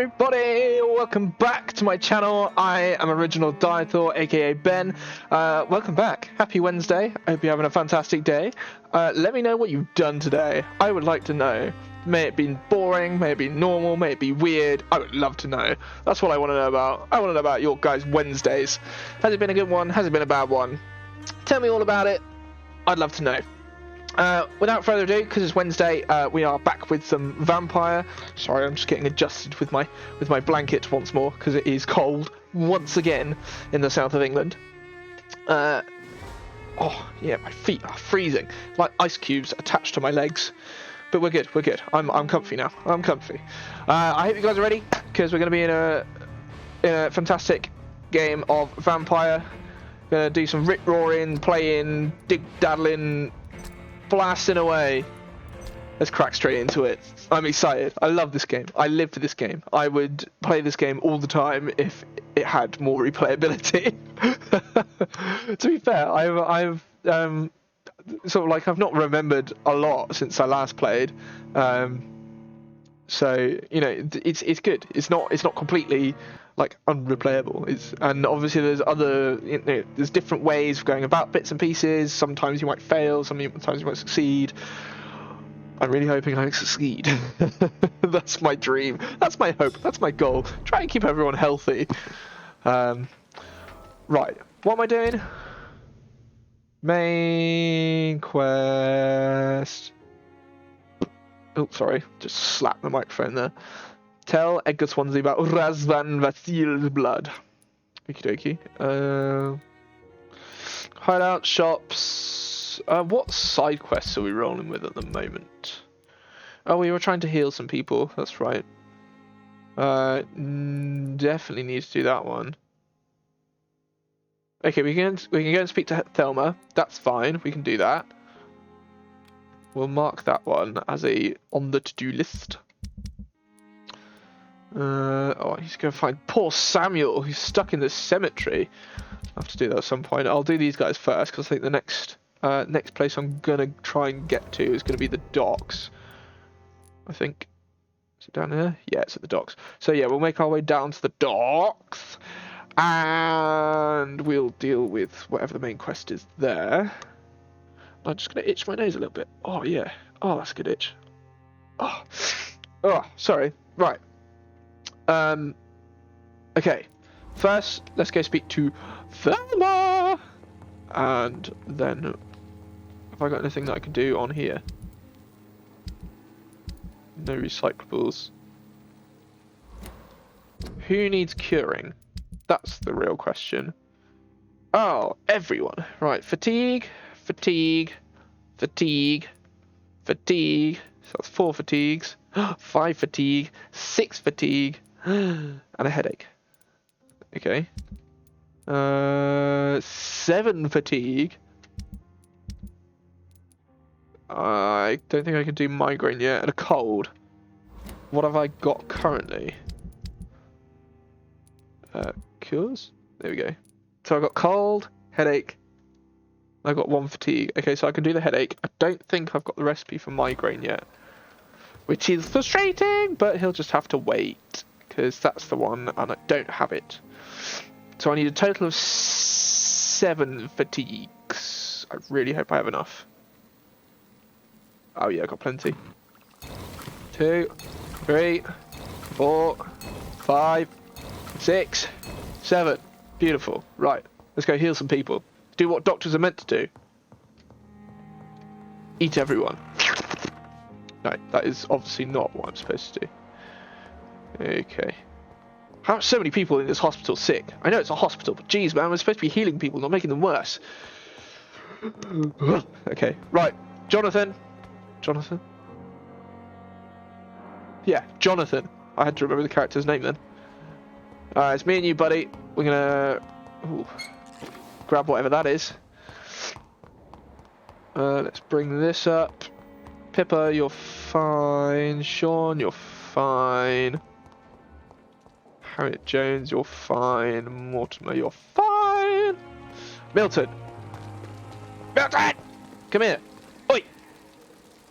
everybody, welcome back to my channel. I am Original Dinosaur, aka Ben. Welcome back. Happy Wednesday. I hope you're having a fantastic day. Let me know what you've done today. I would like to know. May it be boring, may it be normal, may it be weird. I would love to know. That's what I want to know about. I want to know about your guys' Wednesdays. Has it been a good one? Has it been a bad one? Tell me all about it. I'd love to know. Without further ado, because it's Wednesday, we are back with some Vampyr. Sorry, I'm just getting adjusted with my blanket once more because it is cold once again in the south of England. Oh yeah, my feet are freezing, like ice cubes attached to my legs. But we're good. We're good. I'm comfy now. I'm comfy. I hope you guys are ready because we're going to be in a fantastic game of Vampyr. Gonna do some rip roaring, playing, dig daddling, blasting away. Let's crack straight into it. I'm excited. I love this game. I live for this game. I would play this game all the time if it had more replayability. To be fair, I've sort of like I've not remembered a lot since I last played. So you know, it's good. It's not completely like unreplayable. And obviously there's other, you know, there's different ways of going about bits and pieces. Sometimes you might fail, sometimes you might succeed. I'm really hoping I succeed. That's my dream. That's my hope. That's my goal. Try and keep everyone healthy. Right. What am I doing? Main quest. Oh, sorry. Just slapped the microphone there. Tell Edgar Swansea about Razvan Vasil's blood. Okie dokie. Hideout, shops. What side quests are we rolling with at the moment? Oh, we were trying to heal some people. That's right. Definitely need to do that one. Okay, we can go and speak to Thelma. That's fine. We can do that. We'll mark that one as on the to-do list. Oh, he's going to find poor Samuel, who's stuck in the cemetery. I'll have to do that at some point. I'll do these guys first, because I think the next place I'm going to try and get to is going to be the docks. I think. Is it down here? Yeah, it's at the docks. So yeah, we'll make our way down to the docks. And we'll deal with whatever the main quest is there. I'm just going to itch my nose a little bit. Oh, yeah. Oh, that's a good itch. Oh, sorry. Right. Okay, first let's go speak to Thelma, and then have I got anything that I can do on here? No recyclables. Who needs curing? That's the real question. Oh, everyone. Right, fatigue. So that's 4 fatigues, 5 fatigue, 6 fatigue. And a headache. Okay. 7 fatigue. I don't think I can do migraine yet. And a cold. What have I got currently? Cures? There we go. So I got cold, headache. I got 1 fatigue. Okay, so I can do the headache. I don't think I've got the recipe for migraine yet. Which is frustrating, but he'll just have to wait. Because that's the one, and I don't have it. So I need a total of 7 fatigues. I really hope I have enough. Oh yeah, I got plenty. 2, 3, 4, 5, 6, 7. Beautiful. Right, let's go heal some people. Do what doctors are meant to do. Eat everyone. No, that is obviously not what I'm supposed to do. Okay. How are so many people in this hospital sick? I know it's a hospital, but geez, man, we're supposed to be healing people, not making them worse. Okay, right. Jonathan. Yeah, Jonathan. I had to remember the character's name then. It's me and you, buddy. We're gonna grab whatever that is. Let's bring this up. Pippa, you're fine. Sean, you're fine. Harriet Jones, you're fine. Mortimer, you're fine. Milton! Come here! Oi!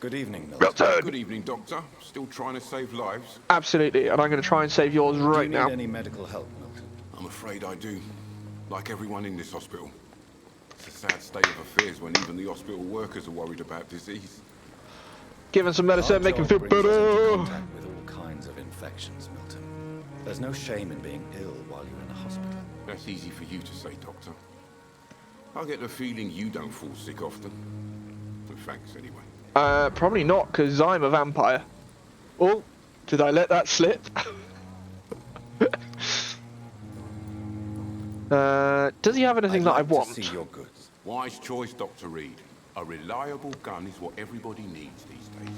Good evening, Milton. Milton! Good evening, Doctor. Still trying to save lives? Absolutely, and I'm going to try and save yours Do you right need now. any medical help, Milton? I'm afraid I do. Like everyone in this hospital. It's a sad state of affairs when even the hospital workers are worried about disease. Give him some medicine, Our make him job feel brings us into better. contact with all kinds of infections, Milton. There's no shame in being ill while you're in a hospital. That's easy for you to say, Doctor. I get the feeling you don't fall sick often. Well, thanks, anyway. Probably not, because I'm a vampire. Oh, did I let that slip? Does he have anything that I want? To see your goods. Wise choice, Dr. Reed. A reliable gun is what everybody needs these days.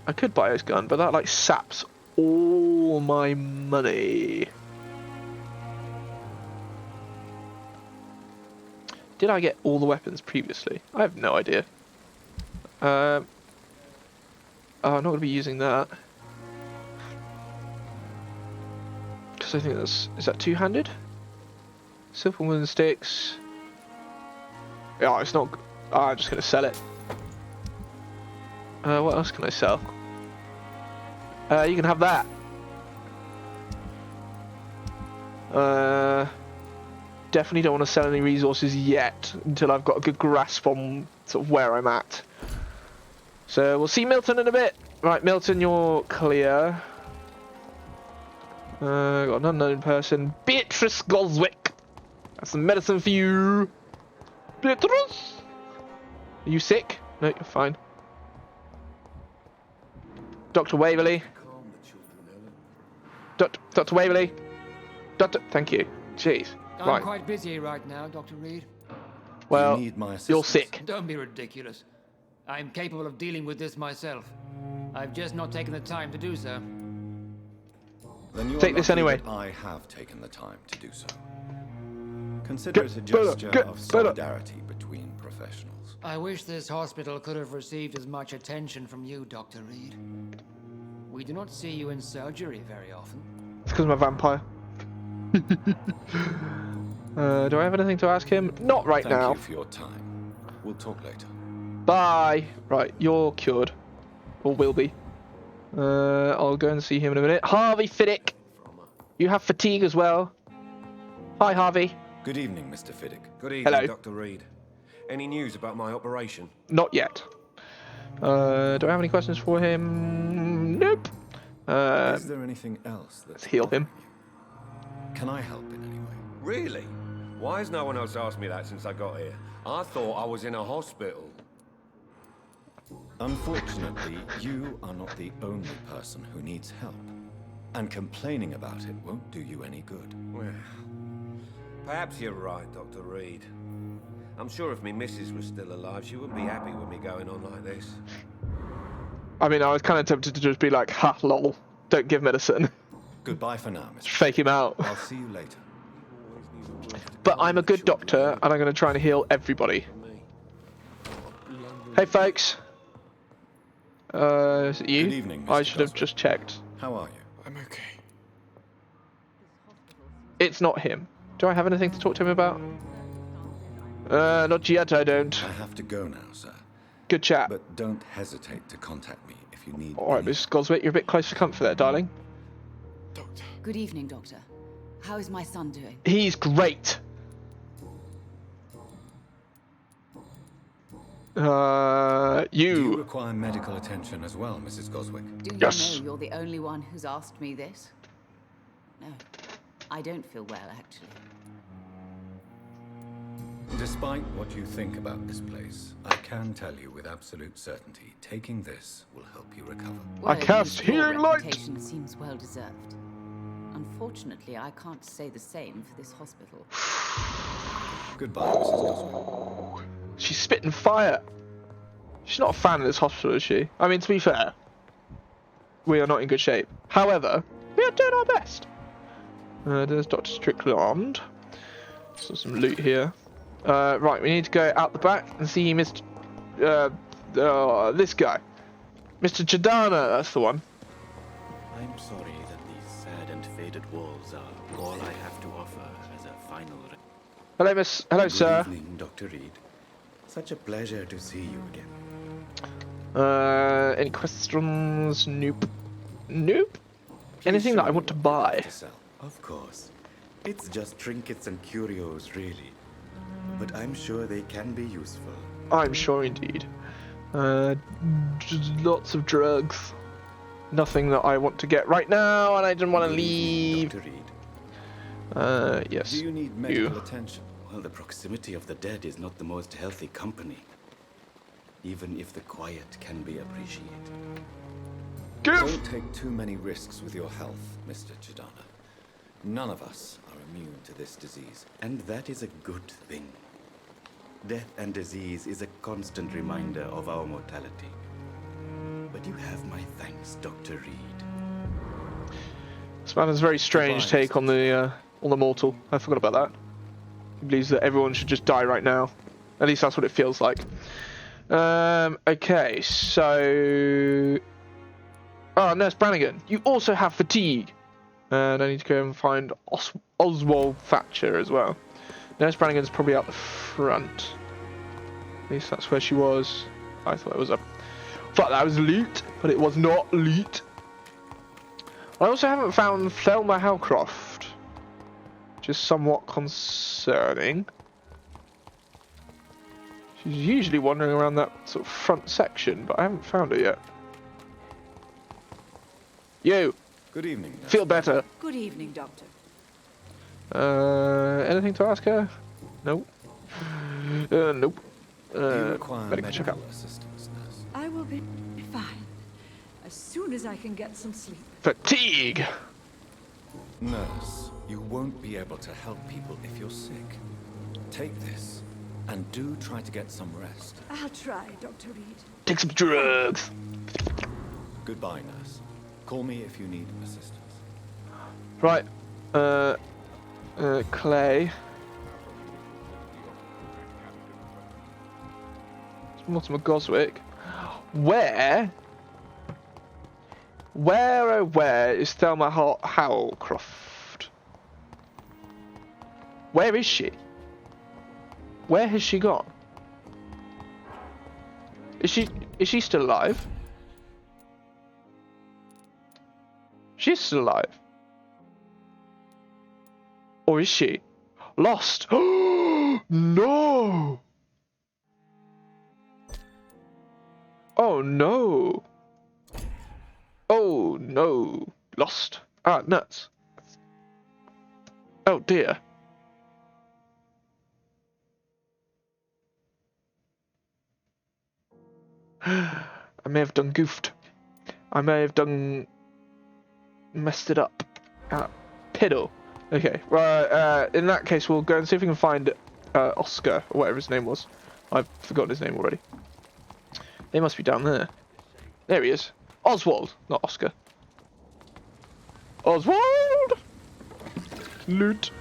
I could buy his gun, but that like saps all my money. Did I get all the weapons previously? I have no idea. Oh, I'm not going to be using that. Because I think that's... Is that two-handed? Simple wooden sticks. Yeah, it's not... Oh, I'm just going to sell it. What else can I sell? You can have that. Definitely don't want to sell any resources yet until I've got a good grasp on sort of where I'm at. So we'll see Milton in a bit. Right, Milton, you're clear. Got an unknown person. Beatrice Goswick. That's some medicine for you. Beatrice! Are you sick? No, you're fine. Dr. Waverley. Dr. Waverley. Thank you. Jeez. I'm Right. quite busy right now, Dr. Reed. Well, You need my you're assistance. sick. Don't be ridiculous. I'm capable of dealing with this myself. I've just not taken the time to do so. Then you are Take this lucky anyway. that I have taken the time to do so. Consider it a gesture get of better. solidarity between professionals. I wish this hospital could have received as much attention from you, Dr. Reed. We do not see you in surgery very often. It's because I'm a vampire. Do I have anything to ask him? Not right Thank now. you for your time. We'll talk later. Bye. Right, you're cured. Or will be. I'll go and see him in a minute. Harvey Fiddick. You have fatigue as well. Hi, Harvey. Good evening, Mr. Fiddick. Good evening, Hello. Dr. Reed. Any news about my operation? Not yet. Do I have any questions for him? Nope. Is there anything else that's Let's heal him. bothering you? Can I help in any way? Really? Why has no one else asked me that since I got here? I thought I was in a hospital. Unfortunately, you are not the only person who needs help. And complaining about it won't do you any good. Well, perhaps you're right, Dr. Reed. I'm sure if me missus was still alive, she wouldn't be happy with me going on like this. I mean, I was kind of tempted to just be like, ha, lol. Don't give medicine. Goodbye for now, Mr. Fake him out. I'll see you later. But I'm a good doctor, and I'm going to try and heal everybody. Hey, folks. Is it you? Good evening, I Mr. should have Goswick. just checked. How are you? I'm okay. It's not him. Do I have anything to talk to him about? Not yet, I don't. I have to go now, sir. Good chat. But don't hesitate to contact me if you need Alright, any- Mrs. Goswick, you're a bit close for comfort there, darling. Doctor. Good evening, Doctor. How is my son doing? He's great. Do you You. require medical attention as well, Mrs. Goswick? Do you Yes. know you're the only one who's asked me this? No, I don't feel well, actually. Despite what you think about this place, I can tell you with absolute certainty, taking this will help you recover. Well, at cast least your healing light. reputation seems well deserved. Unfortunately, I can't say the same for this hospital. Goodbye, Mrs. Goswick. She's spitting fire. She's not a fan of this hospital, is she? I mean, to be fair, we are not in good shape. However, we are doing our best. There's Dr. Strickland. So some loot here. Right, we need to go out the back and see Mr. This guy. Mr. Chidana, that's the one. I'm sorry that these sad and faded walls are all I have to offer as a final. Hello, Hello, Good sir. evening, Dr. Reed. Such a pleasure to see you again. Any questions? Nope. Nope. Anything Please that I show want me to what you have buy? to sell. Of course. It's just trinkets and curios, really. But I'm sure they can be useful. I'm sure indeed. Just lots of drugs. Nothing that I want to get right now, and I didn't want to Good evening, leave. Dr. Reed. Yes. Do you need medical attention? Well, the proximity of the dead is not the most healthy company. Even if the quiet can be appreciated. Don't take too many risks with your health, Mr. Chidana. None of us are immune to this disease. And that is a good thing. Death and disease is a constant reminder of our mortality. But you have my thanks, Dr. Reed. This man has a very strange Goodbye, take on the mortal. I forgot about that. He believes that everyone should just die right now. At least that's what it feels like. Okay, so... Oh, Nurse Brannigan, you also have fatigue. And I need to go and find Oswald Thatcher as well. Nurse Brannigan's probably out the front. At least that's where she was. I thought it was thought that was loot, but it was not loot. I also haven't found Thelma Howcroft, which is somewhat concerning. She's usually wandering around that sort of front section, but I haven't found her yet. You, Good evening. Nurse. feel better. Good evening, Doctor. Anything to ask her? Nope. Nope. Do you require medical checkup. assistance, nurse? I will be fine as soon as I can get some sleep. Fatigue. Nurse, you won't be able to help people if you're sick. Take this, and do try to get some rest. I'll try, Dr. Reed. Take some drugs. Goodbye, nurse. Call me if you need assistance. Right. Clay. It's Mortimer Goswick. Where is Thelma Howcroft? Where is she? Where has she gone? Is she still alive? She's still alive. Or is she? Lost. No! Oh no! Oh no! Lost. Ah, nuts. Oh dear. I may have done goofed. I may have done messed it up. Piddle. Okay, right, in that case we'll go and see if we can find Oscar, or whatever his name was. I've forgotten his name already. They must be down there. There he is. Oswald, not Oscar. Oswald! Loot.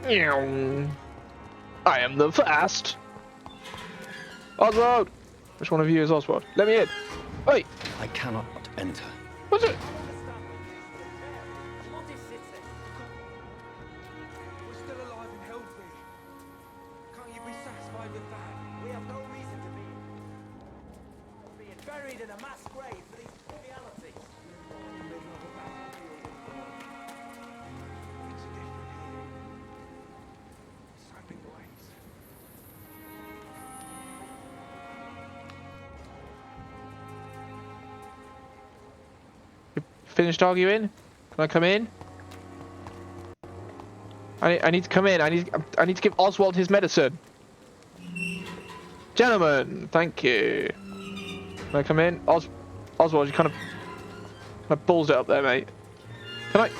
Meow. I am the fast. Oswald! Which one of you is Oswald? Let me in. Wait, I cannot enter. what's it? We're still alive and healthy. Can't you be satisfied with that? We have no reason to be. Being buried in a mass grave for these trivialities. It's different here. Slapping blades. Finished arguing? Can I come in? I need to come in. I need to give Oswald his medicine. Gentlemen, thank you. Can I come in? Oswald, you kind of balls it up there, mate. Can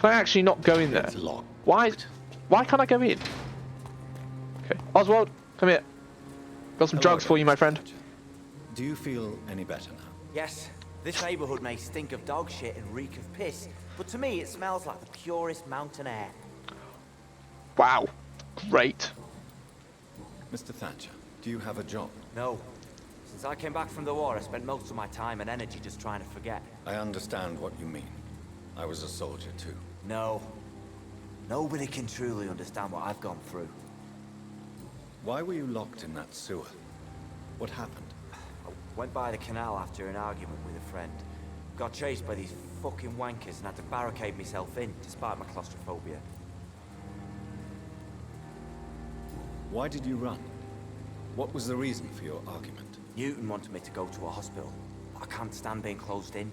I actually not go in there? It's locked. Why can't I go in? Okay, Oswald, come here. Got some Hello, drugs for you, my friend. Do you feel any better now? Yes, this neighborhood may stink of dog shit and reek of piss, but to me it smells like the purest mountain air. Wow, great. Mr. Thatcher, do you have a job? No. Since I came back from the war, I spent most of my time and energy just trying to forget. I understand what you mean. I was a soldier too. No. Nobody can truly understand what I've gone through. Why were you locked in that sewer? What happened? I went by the canal after an argument with a friend. Got chased by these fucking wankers and had to barricade myself in, despite my claustrophobia. Why did you run? What was the reason for your argument? Newton wanted me to go to a hospital, but I can't stand being closed in.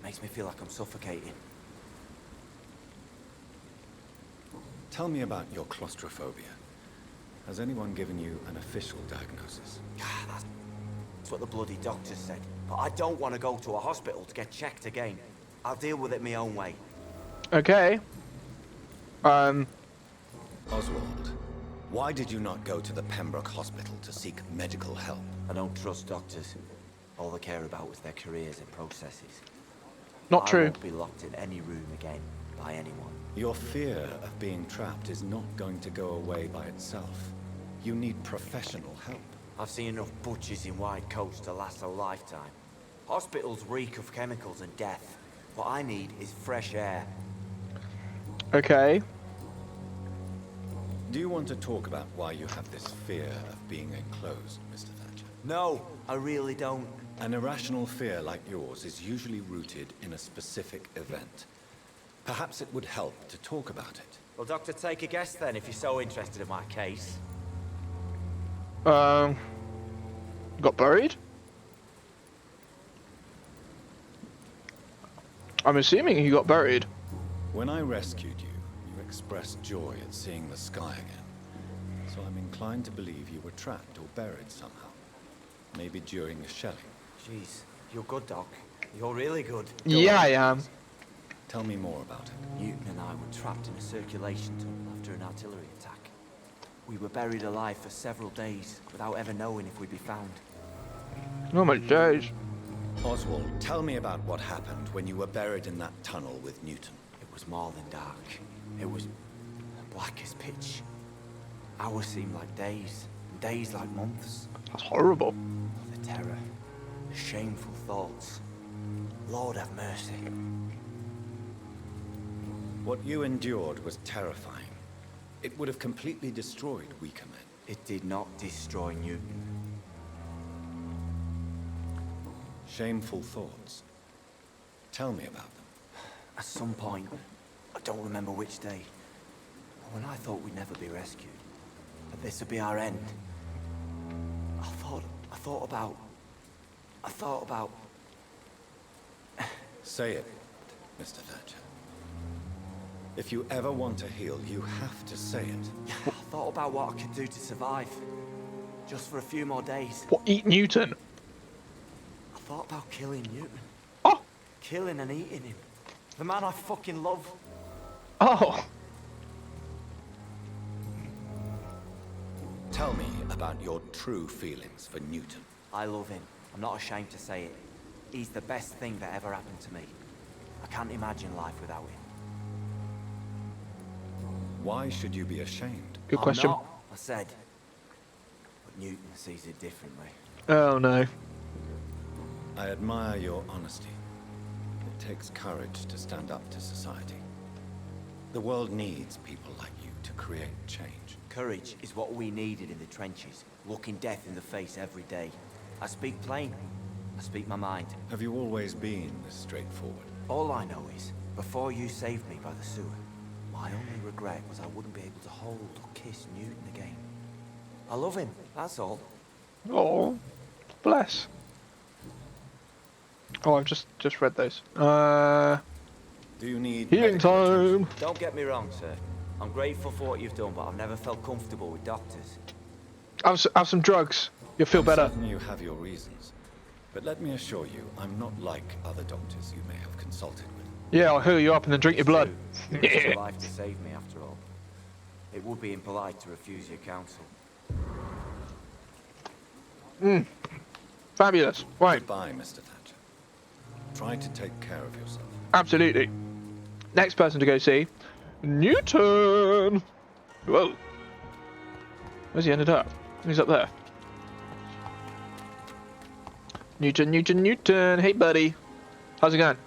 Makes me feel like I'm suffocating. Tell me about your claustrophobia. Has anyone given you an official diagnosis? That's what the bloody doctors said. But I don't want to go to a hospital to get checked again. I'll deal with it my own way. Okay. Oswald, why did you not go to the Pembroke Hospital to seek medical help? I don't trust doctors. All they care about is their careers and processes. Not true. I won't be locked in any room again by anyone. Your fear of being trapped is not going to go away by itself. You need professional help. I've seen enough butchers in white coats to last a lifetime. Hospitals reek of chemicals and death. What I need is fresh air. Okay. Do you want to talk about why you have this fear of being enclosed, Mr. Thatcher? No, I really don't. An irrational fear like yours is usually rooted in a specific event. Perhaps it would help to talk about it. Well, Doctor, take a guess then if you're so interested in my case. Got buried? I'm assuming he got buried. When I rescued you, you expressed joy at seeing the sky again. So I'm inclined to believe you were trapped or buried somehow. Maybe during a shelling. Jeez, you're good, Doc. You're really good. Yeah, I am. Tell me more about it. Newton and I were trapped in a circulation tunnel after an artillery attack. We were buried alive for several days without ever knowing if we'd be found. Oh my days. Oswald, tell me about what happened when you were buried in that tunnel with Newton. It was more than dark. It was black as pitch. Hours seemed like days, and days like months. That's horrible. The terror, the shameful thoughts. Lord have mercy. What you endured was terrifying. It would have completely destroyed weaker men. It did not destroy Newton. Shameful thoughts. Tell me about them. At some point, I don't remember which day, but when I thought we'd never be rescued, that this would be our end, I thought about... Say it, Mr. Thatcher. If you ever want to heal, you have to say it. I thought about what I could do to survive, just for a few more days. What, eat Newton? I thought about killing Newton. Oh! Killing and eating him. The man I fucking love. Oh! Tell me about your true feelings for Newton. I love him. I'm not ashamed to say it. He's the best thing that ever happened to me. I can't imagine life without him. Why should you be ashamed? Good question. I'm not, I said. But Newton sees it differently. Oh no. I admire your honesty. It takes courage to stand up to society. The world needs people like you to create change. Courage is what we needed in the trenches, looking death in the face every day. I speak plain. I speak my mind. Have you always been this straightforward? All I know is, before you saved me by the sewer, my only regret was I wouldn't be able to hold or kiss Newton again. I love him, that's all. Oh, bless. Oh, I've just read those. Do you need Healing medical attention? time. Don't get me wrong, sir. I'm grateful for what you've done, but I've never felt comfortable with doctors. Have some drugs. You'll feel I'm better. certain you have your reasons. But let me assure you, I'm not like other doctors you may have consulted with. Yeah, I'll heal you up and then drink your blood. You risked your life to save me, after all. It would be impolite to refuse your counsel. Fabulous. Right. Goodbye, Mr. Thatcher. Try to take care of yourself. Absolutely. Next person to go see, Newton. Whoa. Where's he ended up? He's up there. Newton, Newton, Newton. Hey, buddy. How's it going?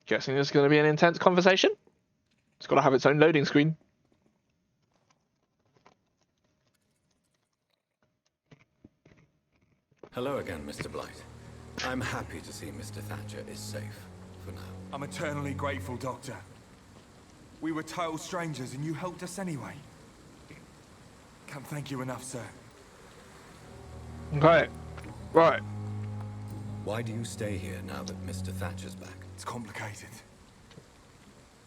Guessing this is going to be an intense conversation. It's got to have its own loading screen. Hello again, Mr. Blight. I'm happy to see Mr. Thatcher is safe for now. I'm eternally grateful, Doctor. We were total strangers and you helped us anyway. Can't thank you enough, sir. Okay. Right. Why do you stay here now that Mr. Thatcher's back? It's complicated.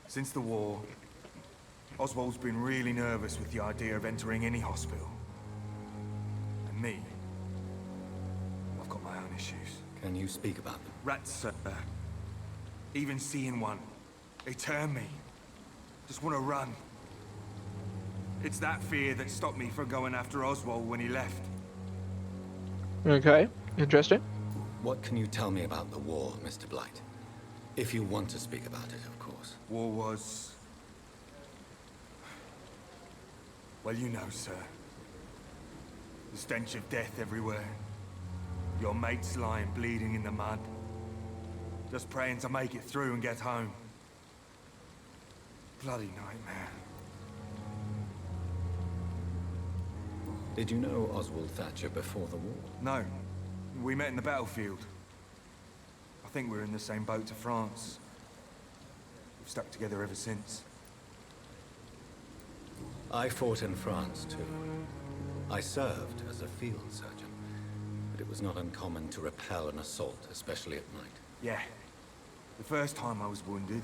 Since the war, Oswald's been really nervous with the idea of entering any hospital. And me, I've got my own issues. Can you speak about them? Rats, sir. Even seeing one, they turn me. Just want to run. It's that fear that stopped me from going after Oswald when he left. Okay. Interesting. What can you tell me about the war, Mr. Blight? If you want to speak about it, of course. War was... well, you know, sir. The stench of death everywhere. Your mates lying bleeding in the mud. Just praying to make it through and get home. Bloody nightmare. Did you know Oswald Thatcher before the war? No. We met in the battlefield. I think we're in the same boat to France. We've stuck together ever since. I fought in France, too. I served as a field surgeon, but it was not uncommon to repel an assault, especially at night. Yeah. The first time I was wounded,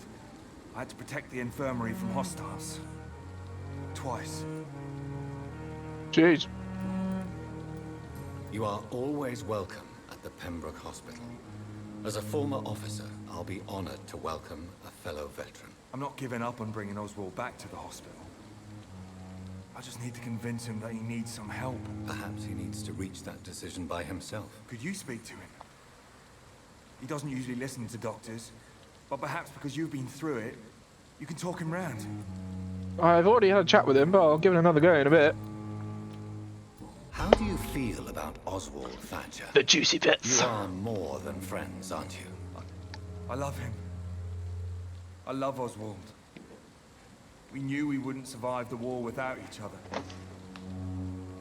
I had to protect the infirmary from hostiles. Twice. Jeez. You are always welcome at the Pembroke Hospital. As a former officer, I'll be honored to welcome a fellow veteran. I'm not giving up on bringing Oswald back to the hospital. I just need to convince him that he needs some help. Perhaps he needs to reach that decision by himself. Could you speak to him? He doesn't usually listen to doctors, but perhaps because you've been through it, you can talk him round. I've already had a chat with him, but I'll give it another go in a bit. How do you feel about Oswald Thatcher? The juicy bits. You are more than friends, aren't you? I love him. I love Oswald. We knew we wouldn't survive the war without each other.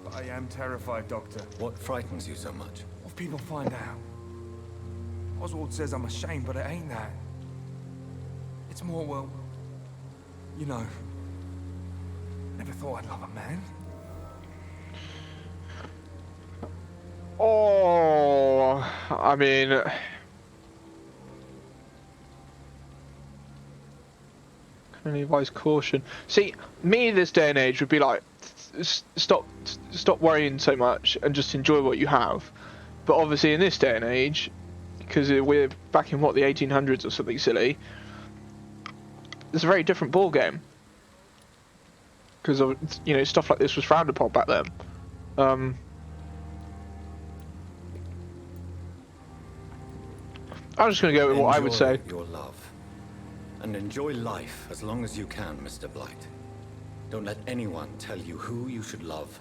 But I am terrified, Doctor. What frightens you so much? What if people find out? Oswald says I'm ashamed, but it ain't that. It's more, well, you know, never thought I'd love a man. Oh, I mean, can only advise caution. See, me this day and age would be like, stop worrying so much and just enjoy what you have. But obviously, in this day and age, because we're back in what, the 1800s or something silly, it's a very different ball game. Because you know, stuff like this was frowned upon back then. I'm just going to go with what I would say. Your love. And enjoy life as long as you can, Mr. Blight. Don't let anyone tell you who you should love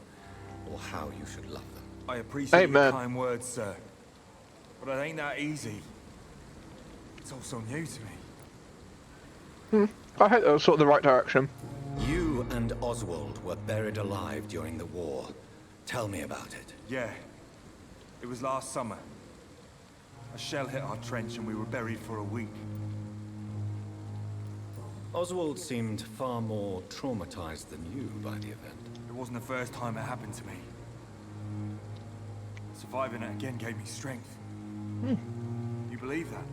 or how you should love them. I appreciate your kind words, sir. But it ain't that easy. It's all so new to me. I hope that was sort of the right direction. You and Oswald were buried alive during the war. Tell me about it. Yeah. It was last summer. A shell hit our trench and we were buried for a week. Oswald seemed far more traumatized than you by the event. It wasn't the first time it happened to me. Surviving it again gave me strength. You believe that?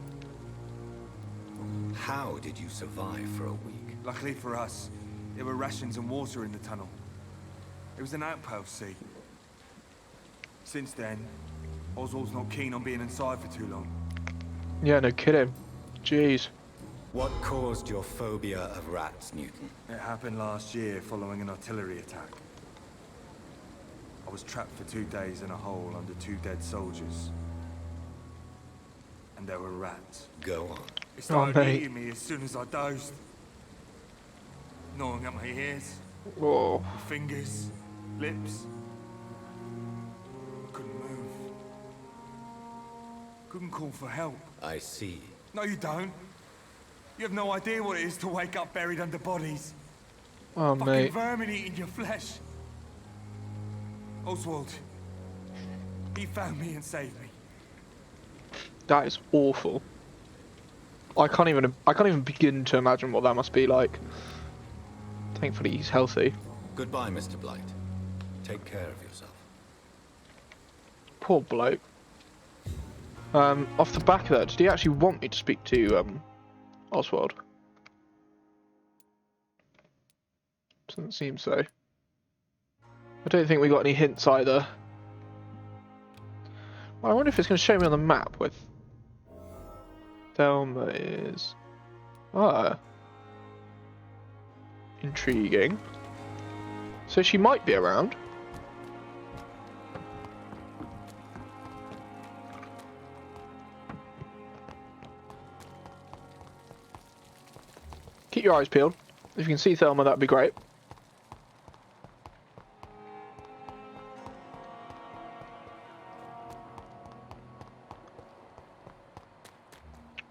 How did you survive for a week? Luckily for us, there were rations and water in the tunnel. It was an outpost, see. Since then, Oswald's not keen on being inside for too long. Yeah, no kidding. Jeez. What caused your phobia of rats, Newton? It happened last year following an artillery attack. I was trapped for 2 days in a hole under 2 dead soldiers. And there were rats. Go on. It started eating me as soon as I dozed. Gnawing at my ears. Whoa. Fingers. Lips. I couldn't move. Couldn't call for help. I see. No, you don't. You have no idea what it is to wake up buried under bodies. Oh, Fucking mate. vermin eating your flesh. Oswald. He found me and saved me. That is awful. I can't even begin to imagine what that must be like. Thankfully, he's healthy. Goodbye, Mr. Blight. Take care of yourself. Poor bloke. Off the back of that, did he actually want me to speak to Oswald? Doesn't seem so. I don't think we got any hints either. I wonder if it's going to show me on the map with Thelma is. Ah. Intriguing. So she might be around. Keep your eyes peeled. If you can see Thelma, that'd be great.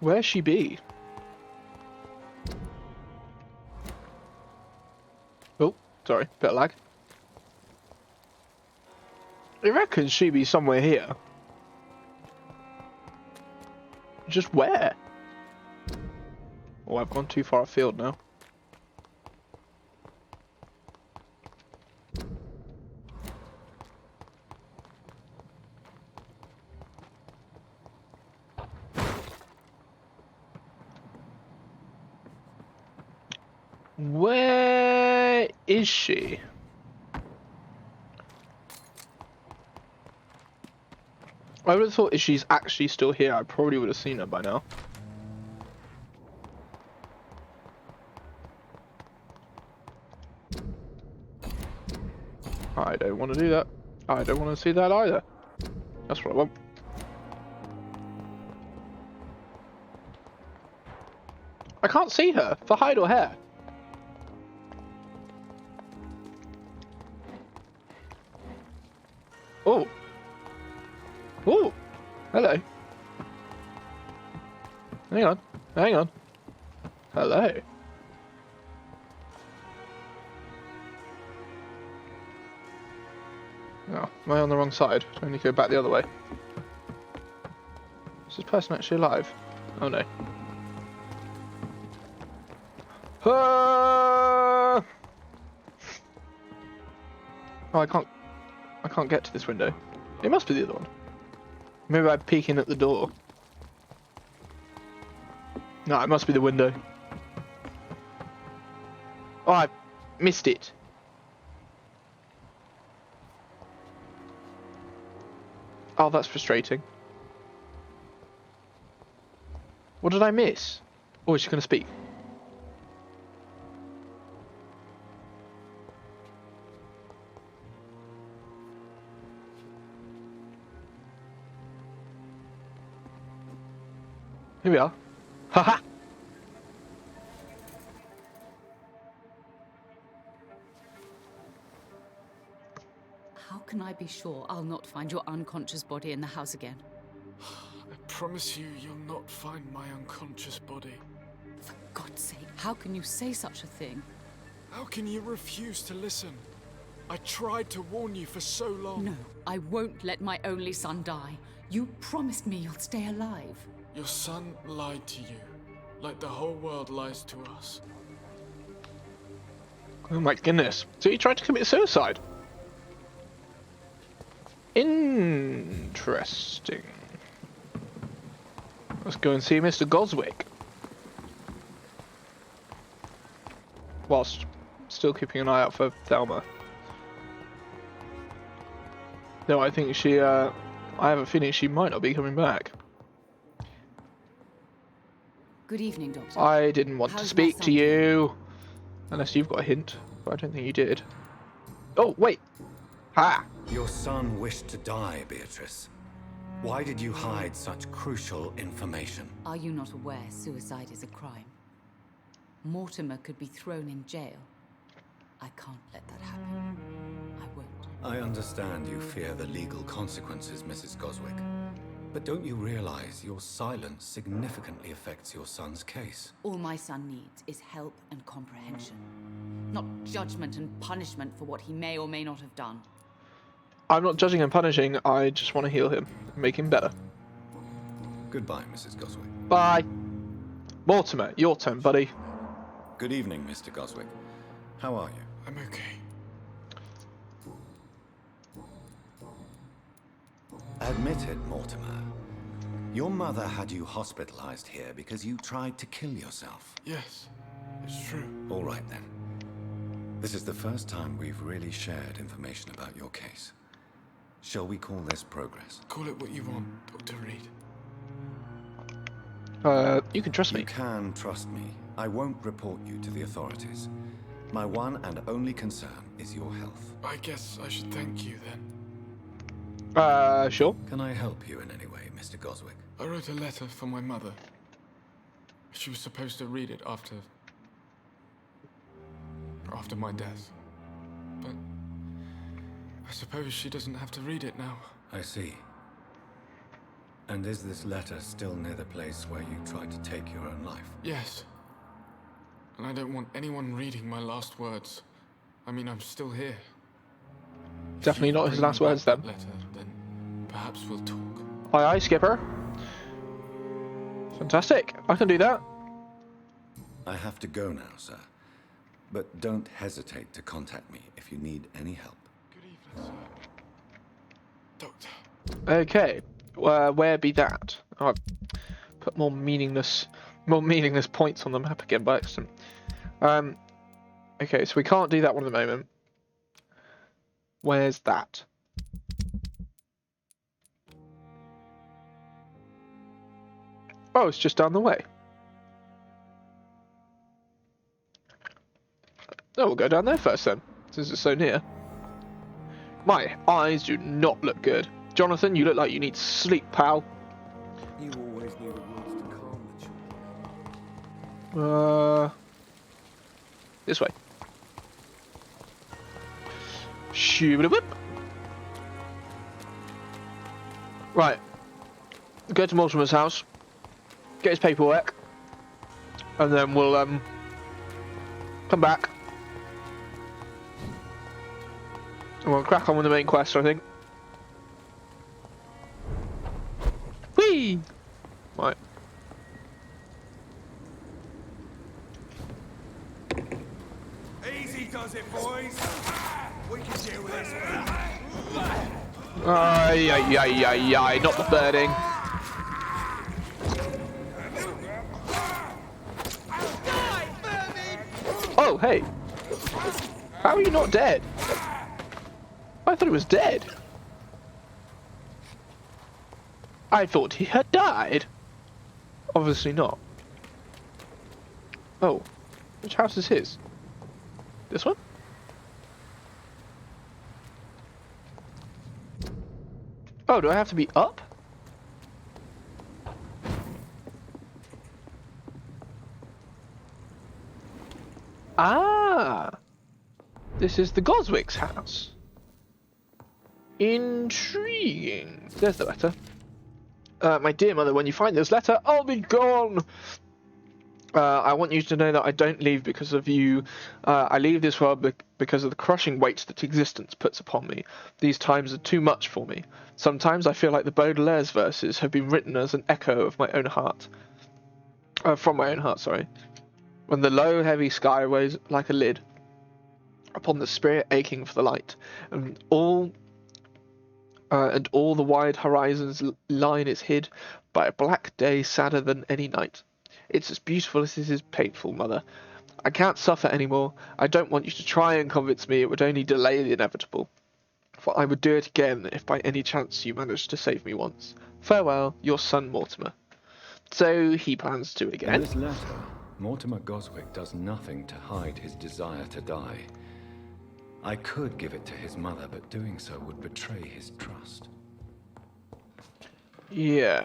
Where's she be? Oh, sorry, bit of lag. I reckon she be somewhere here. Just where? Oh, I've gone too far afield now. Where is she? I would have thought if she's actually still here, I probably would have seen her by now. I don't want to do that. I don't want to see that either. That's what I want. I can't see her for hide or hair. Oh. Oh. Hello. Hang on. Hang on. Hello. Oh, am I on the wrong side? I need to go back the other way. Is this person actually alive? Oh no. Ah! Oh, I can't get to this window. It must be the other one. Maybe I'm peeking at the door. No, it must be the window. Oh, I missed it. Oh, that's frustrating. What did I miss? Oh, is she going to speak? Here we are. Haha! How can I be sure I'll not find your unconscious body in the house again? I promise you, you'll not find my unconscious body. For God's sake, how can you say such a thing? How can you refuse to listen? I tried to warn you for so long. No, I won't let my only son die. You promised me you'll stay alive. Your son lied to you, like the whole world lies to us. Oh my goodness. So he tried to commit suicide? Interesting. Let's go and see Mr. Goswick. Whilst still keeping an eye out for Thelma. No, I think she, I have a feeling she might not be coming back. Good evening, Doctor. I didn't want How's to my speak son to you. Unless you've got a hint. But I don't think you did. Oh, wait. Ha! Your son wished to die, Beatrice. Why did you hide such crucial information? Are you not aware suicide is a crime? Mortimer could be thrown in jail. I can't let that happen. I won't. I understand you fear the legal consequences, Mrs. Goswick. But don't you realize your silence significantly affects your son's case? All my son needs is help and comprehension, not judgment and punishment for what he may or may not have done. I'm not judging and punishing, I just want to heal him, make him better. Goodbye, Mrs. Goswick. Bye. Mortimer, your turn, buddy. Good evening, Mr. Goswick. How are you? I'm okay. Admit it, Mortimer. Your mother had you hospitalized here because you tried to kill yourself. Yes, it's true. All right, then. This is the first time we've really shared information about your case. Shall we call this progress? Call it what you want, Dr. Reed. You can trust me. You can trust me. I won't report you to the authorities. My one and only concern is your health. I guess I should thank you then. Sure. Can I help you in any way, Mr. Goswick? I wrote a letter for my mother. She was supposed to read it after my death. But I suppose she doesn't have to read it now. I see. And is this letter still near the place where you tried to take your own life? Yes. And I don't want anyone reading my last words. I mean, I'm still here. Definitely not his last words, then. Letter, then perhaps we'll talk. Aye, aye, Skipper. Fantastic. I can do that. I have to go now, sir. But don't hesitate to contact me if you need any help. Good evening, sir. Doctor. Okay. Where be that? I'll put more meaningless points on the map again by accident. Okay, so we can't do that one at the moment. Where's that? Oh, it's just down the way. Oh, we'll go down there first then, since it's so near. My eyes do not look good. Jonathan, you look like you need sleep, pal. You always knew the words to calm the children. This way. Shoot-a-whip. Right. Go to Mortimer's house. Get his paperwork. And then we'll come back. And we'll crack on with the main quest, I think. Whee! Right. Easy does it, boys. We can deal with this. Ay, ay, ay, ay, ay, not the birding. Oh, hey. How are you not dead? I thought he was dead. I thought he had died. Obviously not. Oh. Which house is his? This one? Oh, do I have to be up? Ah! This is the Goswick's house. Intriguing. There's the letter. My dear mother, when you find this letter, I'll be gone! I want you to know that I don't leave because of you. I leave this world because of the crushing weight that existence puts upon me. These times are too much for me. Sometimes I feel like the Baudelaire's verses have been written as an echo of my own heart. From my own heart, sorry. When the low, heavy sky weighs like a lid upon the spirit aching for the light, and all the wide horizon's line is hid by a black day sadder than any night. It's as beautiful as it is painful, Mother. I can't suffer anymore. I don't want you to try and convince me. It would only delay the inevitable. For I would do it again if by any chance you managed to save me once. Farewell, your son Mortimer. So he plans to again. In this letter, Mortimer Goswick does nothing to hide his desire to die. I could give it to his mother, but doing so would betray his trust. Yeah.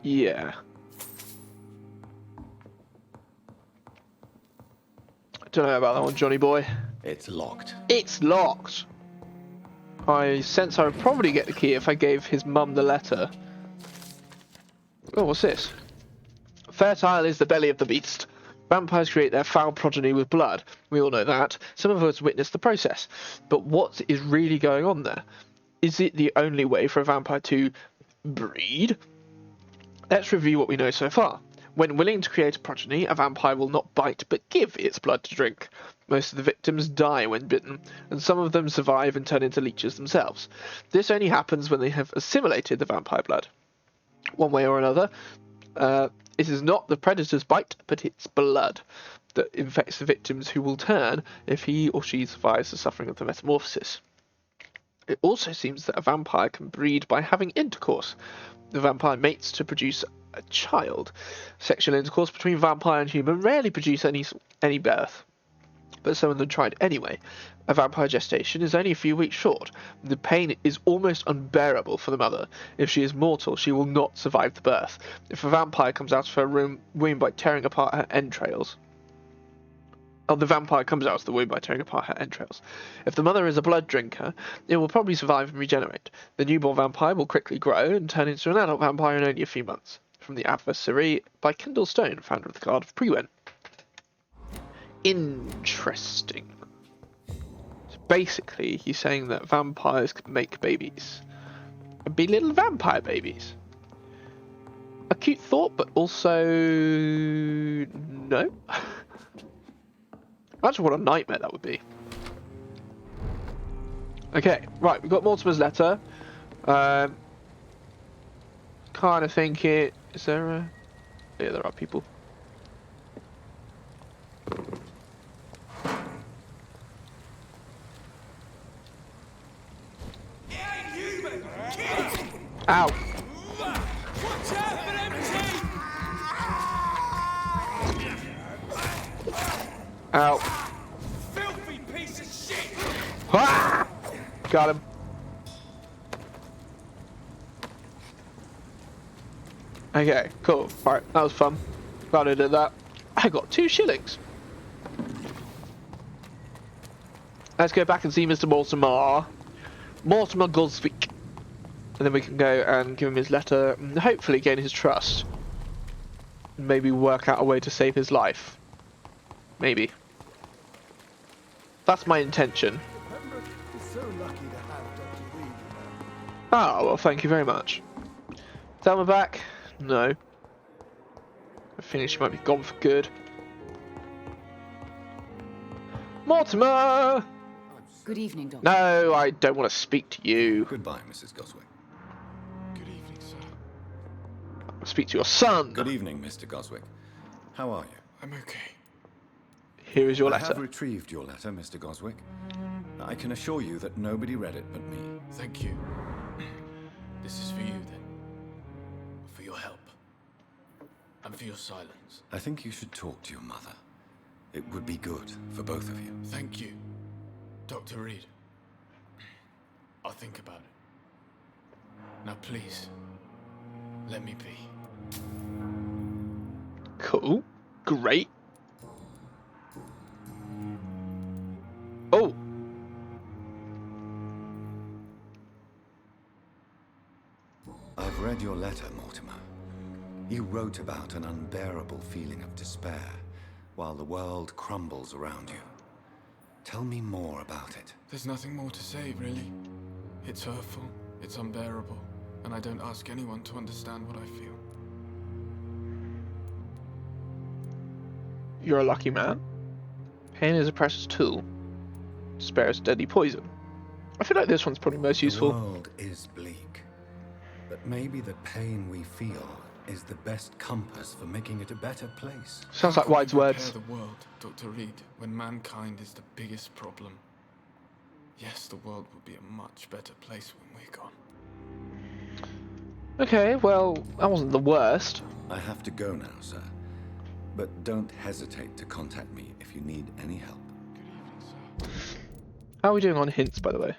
Yeah. Don't know about that one, Johnny boy. It's locked. It's locked. I sense I would probably get the key if I gave his mum the letter. Oh, what's this? Fertile is the belly of the beast. Vampires create their foul progeny with blood. We all know that. Some of us witnessed the process. But what is really going on there? Is it the only way for a vampire to breed? Let's review what we know so far. When willing to create a progeny, a vampire will not bite but give its blood to drink. Most of the victims die when bitten, and some of them survive and turn into leeches themselves. This only happens when they have assimilated the vampire blood. One way or another, it is not the predator's bite, but its blood that infects the victims, who will turn if he or she survives the suffering of the metamorphosis. It also seems that a vampire can breed by having intercourse. The vampire mates to produce a child. Sexual intercourse between vampire and human rarely produce any birth, but some of them tried anyway. A vampire gestation is only a few weeks short. The pain is almost unbearable for the mother. If she is mortal, she will not survive the birth. If a vampire comes out of her womb by tearing apart her entrails, the vampire comes out of the womb by tearing apart her entrails. If the mother is a blood drinker, it will probably survive and regenerate. The newborn vampire will quickly grow and turn into an adult vampire in only a few months. From the Adversary by Kendall Stone, founder of the Guard of Priwen. Interesting. So basically, he's saying that vampires can make babies. And be little vampire babies. A cute thought, but also... no. Imagine what a nightmare that would be. Okay, right, we've got Mortimer's letter. Kind of thinking... Is there a... Yeah, there are people. Ow! Watch out for them teeth! Ow! Filthy piece of shit! Ah! Got him. Okay, cool. Alright, that was fun. Glad I did that. I got 2 shillings. Let's go back and see Mr. Mortimer. Mortimer Goswick. And then we can go and give him his letter and hopefully gain his trust. And maybe work out a way to save his life. Maybe. That's my intention. Oh, well, thank you very much. Thelma back? No. I think she might be gone for good. Mortimer! Good evening, Doctor. No, I don't want to speak to you. Goodbye, Mrs. Goswick. Good evening, sir. I want to speak to your son. Good evening, Mr. Goswick. How are you? I'm okay. Here is your I letter. have retrieved your letter, Mr. Goswick. I can assure you that nobody read it but me. Thank you. This is for you, then. For your help. And for your silence. I think you should talk to your mother. It would be good for both of you. Thank you, Dr. Reed. I'll think about it. Now, please, let me be. Cool. Great. Oh. I've read your letter, Mortimer. You wrote about an unbearable feeling of despair while the world crumbles around you. Tell me more about it. There's nothing more to say, really. It's hurtful, it's unbearable, and I don't ask anyone to understand what I feel. You're a lucky man. Pain is a precious tool. Despair is deadly poison. I feel like this one's probably most useful. The world is bleak, but maybe the pain we feel is the best compass for making it a better place. Sounds like wise words. Repair the world, Dr. Reed, when mankind is the biggest problem. Yes, the world will be a much better place when we're gone. Okay, well, that wasn't the worst. I have to go now, sir. But don't hesitate to contact me if you need any help. Good evening, sir. How are we doing on hints, by the way?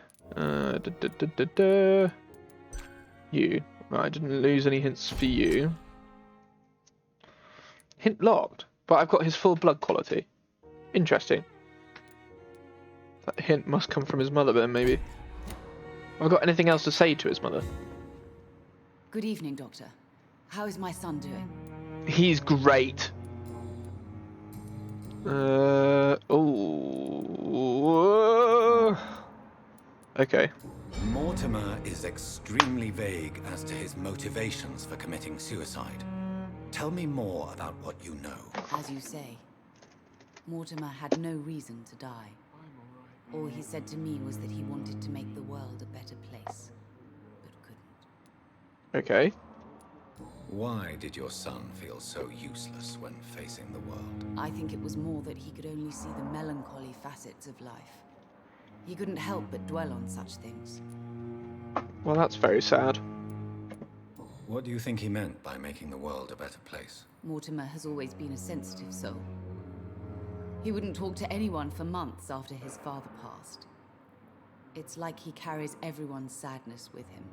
You. Right, I didn't lose any hints for you. Hint locked, but I've got his full blood quality. Interesting. That hint must come from his mother then, maybe. Have I got anything else to say to his mother? Good evening, Doctor. How is my son doing? He's great. Okay. Mortimer is extremely vague as to his motivations for committing suicide. Tell me more about what you know. As you say, Mortimer had no reason to die. All he said to me was that he wanted to make the world a better place, but couldn't. Okay. Why did your son feel so useless when facing the world? I think it was more that he could only see the melancholy facets of life. He couldn't help but dwell on such things. Well, that's very sad. What do you think he meant by making the world a better place? Mortimer has always been a sensitive soul. He wouldn't talk to anyone for months after his father passed. It's like he carries everyone's sadness with him.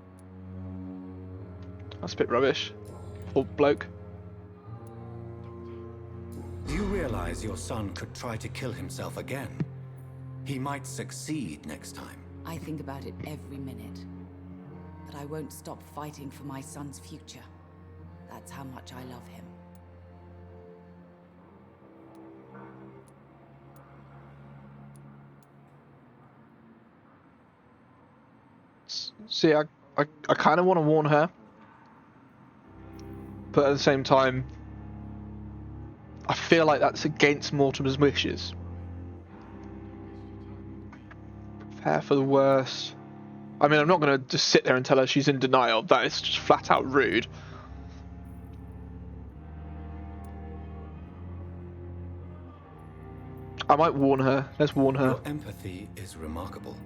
That's a bit rubbish. Poor bloke. Do you realize your son could try to kill himself again? He might succeed next time. I think about it every minute. But I won't stop fighting for my son's future. That's how much I love him. See, I kind of want to warn her. But at the same time, I feel like that's against Mortimer's wishes. Prepare for the worst. I mean, I'm not going to just sit there and tell her she's in denial. That is just flat out rude. I might warn her. Let's warn her. Your empathy is remarkable.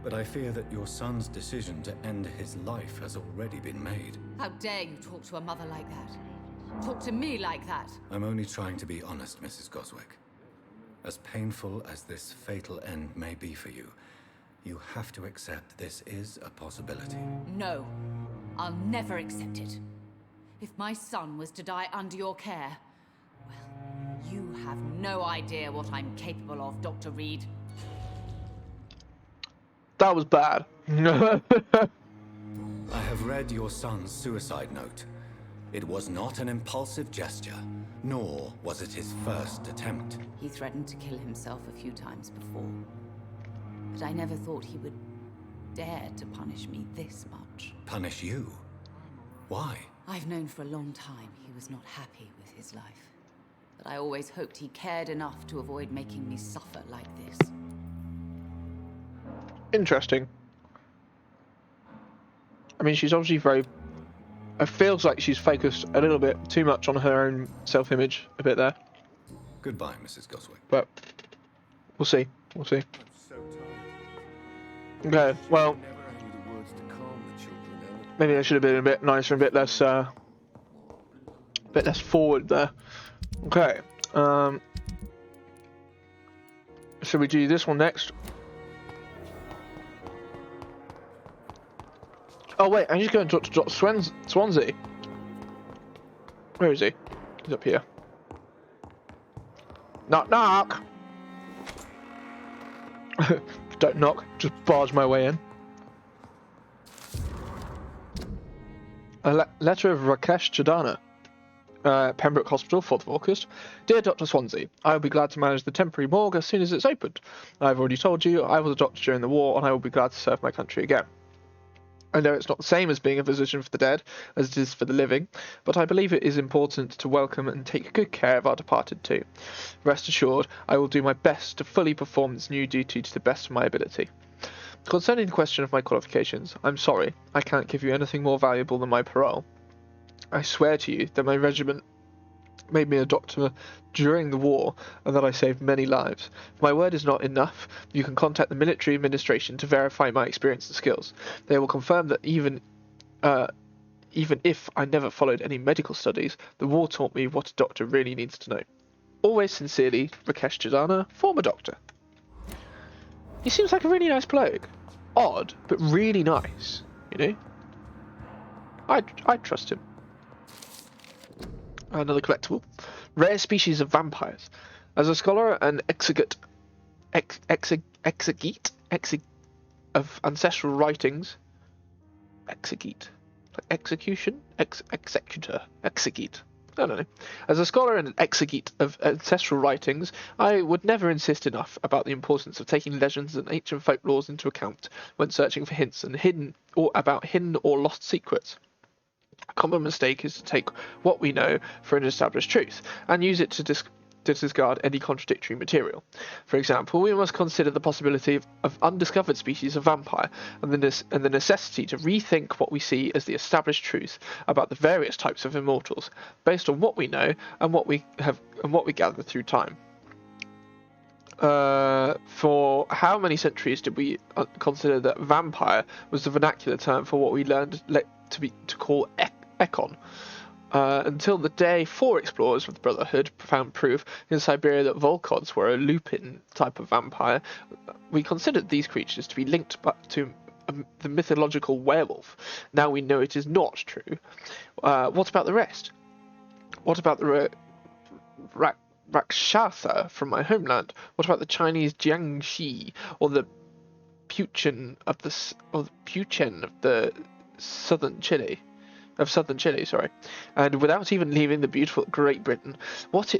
But I fear that your son's decision to end his life has already been made. How dare you talk to a mother like that? Talk to me like that. I'm only trying to be honest, Mrs. Goswick. As painful as this fatal end may be for you, you have to accept this is a possibility. No, I'll never accept it. If my son was to die under your care, well, you have no idea what I'm capable of, Dr. Reed. That was bad. I have read your son's suicide note. It was not an impulsive gesture, nor was it his first attempt. He threatened to kill himself a few times before. But I never thought he would dare to punish me this much. Punish you? Why? I've known for a long time he was not happy with his life. But I always hoped he cared enough to avoid making me suffer like this. Interesting. I mean, she's obviously very... It feels like she's focused a little bit too much on her own self-image a bit there. Goodbye, Mrs. Goswick. But we'll see. We'll see. Okay, well... Maybe I should have been a bit nicer and a bit less forward there. Okay. Should we do this one next? Oh wait, I'm just going to talk to Dr. Swansea. Where is he? He's up here. Knock knock! Don't knock, just barge my way in. A letter of Rakesh Chadana. Pembroke Hospital, 4th of August. Dear Dr. Swansea, I will be glad to manage the temporary morgue as soon as it's opened. I've already told you, I was a doctor during the war and I will be glad to serve my country again. I know it's not the same as being a physician for the dead, as it is for the living, but I believe it is important to welcome and take good care of our departed too. Rest assured, I will do my best to fully perform this new duty to the best of my ability. Concerning the question of my qualifications, I'm sorry, I can't give you anything more valuable than my parole. I swear to you that my regiment made me a doctor during the war and that I saved many lives. If my word is not enough, you can contact the military administration to verify my experience and skills. They will confirm that even if I never followed any medical studies, the war taught me what a doctor really needs to know. Always sincerely, Rakesh Chadana, former doctor. He seems like a really nice bloke. Odd, but really nice, you know? I'd trust him. Another collectible. Rare species of vampires. As a scholar and of ancestral writings, exegete, like execution, executor, exegete. I don't know. As a scholar and an exegete of ancestral writings, I would never insist enough about the importance of taking legends and ancient folklores into account when searching for hints and hidden or lost secrets. A common mistake is to take what we know for an established truth and use it to discard any contradictory material. For example, we must consider the possibility of undiscovered species of vampire and the necessity to rethink what we see as the established truth about the various types of immortals, based on what we know and what we gather through time. For how many centuries did we consider that vampire was the vernacular term for what we learned to call Ekon? Until the day 4 explorers of the Brotherhood found proof in Siberia that Volkods were a lupin type of vampire, we considered these creatures to be linked to the mythological werewolf. Now we know it is not true. What about the rest? What about the Rakshasa from my homeland? What about the Chinese Jiangxi or the Puchen of the southern Chile? And without even leaving the beautiful Great Britain, what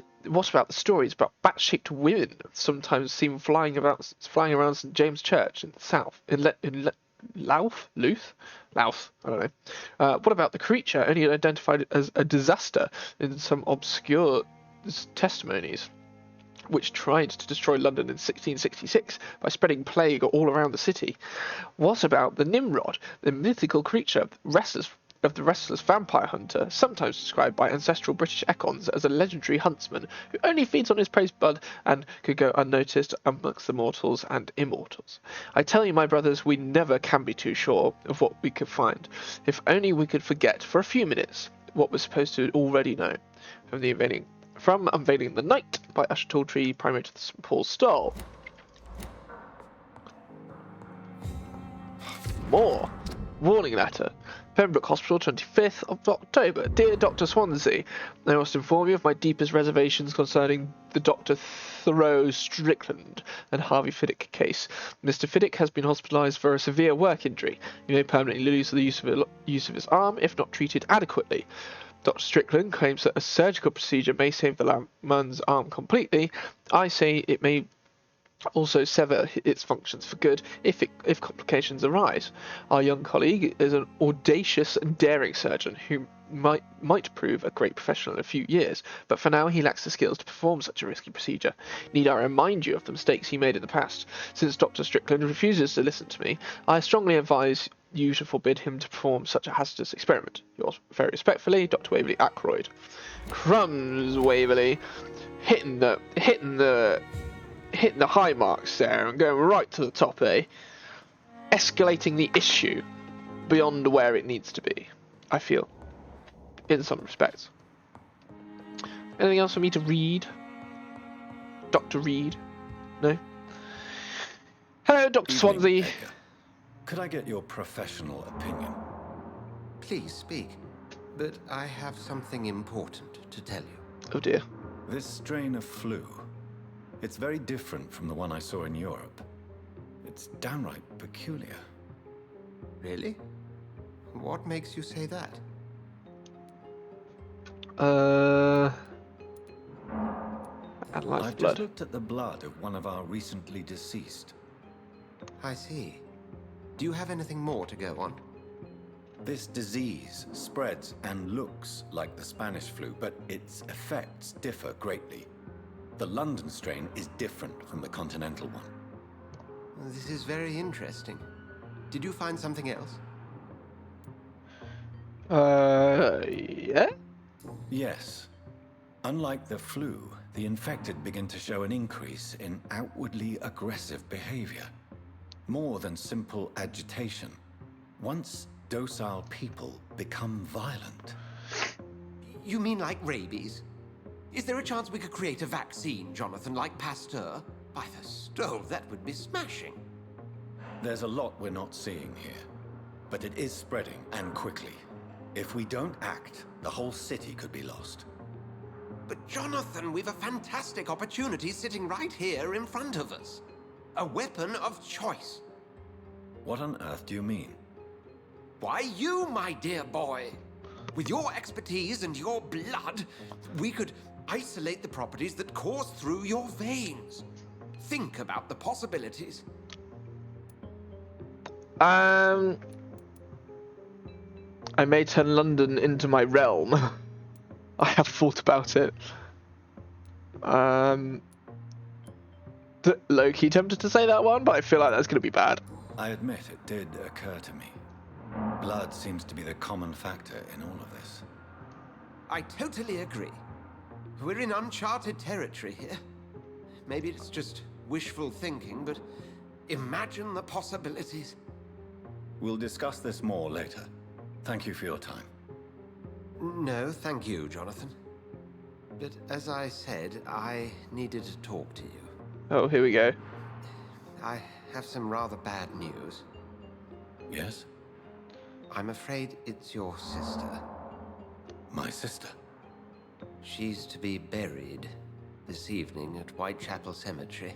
about the stories about bat-shaped women sometimes seen flying around St James Church in the south, in Louth, I don't know. What about the creature only identified as a disaster in some obscure testimonies, which tried to destroy London in 1666 by spreading plague all around the city? What about the Nimrod, the mythical creature of the restless vampire hunter, sometimes described by ancestral British Ekons as a legendary huntsman who only feeds on his prey's blood and could go unnoticed amongst the mortals and immortals? I tell you, my brothers, we never can be too sure of what we could find. If only we could forget for a few minutes what we're supposed to already know. From Unveiling the Night by Usher Talltree, primate of the St Paul's Stall. More. Warning letter. Pembroke Hospital, 25th of October. Dear Dr. Swansea, I must inform you of my deepest reservations concerning the Dr. Thoreau Strickland and Harvey Fiddick case. Mr. Fiddick has been hospitalised for a severe work injury. He may permanently lose the use of his arm if not treated adequately. Dr. Strickland claims that a surgical procedure may save the man's arm completely. I say it may also sever its functions for good if complications arise. Our young colleague is an audacious and daring surgeon who might prove a great professional in a few years, but for now he lacks the skills to perform such a risky procedure. Need I remind you of the mistakes he made in the past? Since Dr. Strickland refuses to listen to me, I strongly advise you to forbid him to perform such a hazardous experiment. Yours very respectfully, Dr. Waverley Ackroyd. Crumbs, Waverley, hitting the high marks there and going right to the top, eh? Escalating the issue beyond where it needs to be, I feel, in some respects. Anything else for me to read? Dr. Reed? No? Hello, Dr. Swansea. Baker. Could I get your professional opinion? Please speak. But I have something important to tell you. Oh dear. This strain of flu, it's very different from the one I saw in Europe. It's downright peculiar. Really? What makes you say that? I've just looked at the blood of one of our recently deceased. I see. Do you have anything more to go on? This disease spreads and looks like the Spanish flu, but its effects differ greatly. The London strain is different from the continental one. This is very interesting. Did you find something else? Yeah? Yes. Unlike the flu, the infected begin to show an increase in outwardly aggressive behavior. More than simple agitation. Once docile people become violent. You mean like rabies? Is there a chance we could create a vaccine, Jonathan, like Pasteur? By the stove, that would be smashing. There's a lot we're not seeing here, but it is spreading, and quickly. If we don't act, the whole city could be lost. But Jonathan, we've a fantastic opportunity sitting right here in front of us. A weapon of choice. What on earth do you mean? Why, you, my dear boy. With your expertise and your blood, we could isolate the properties that course through your veins. Think about the possibilities. I may turn London into my realm. I have thought about it. Low-key tempted to say that one, but I feel like that's going to be bad. I admit it did occur to me. Blood seems to be the common factor in all of this. I totally agree. We're in uncharted territory here. Maybe it's just wishful thinking, but imagine the possibilities. We'll discuss this more later. Thank you for your time. No, thank you, Jonathan. But as I said, I needed to talk to you. Oh, here we go. I have some rather bad news. Yes? I'm afraid it's your sister. My sister? She's to be buried this evening at Whitechapel Cemetery.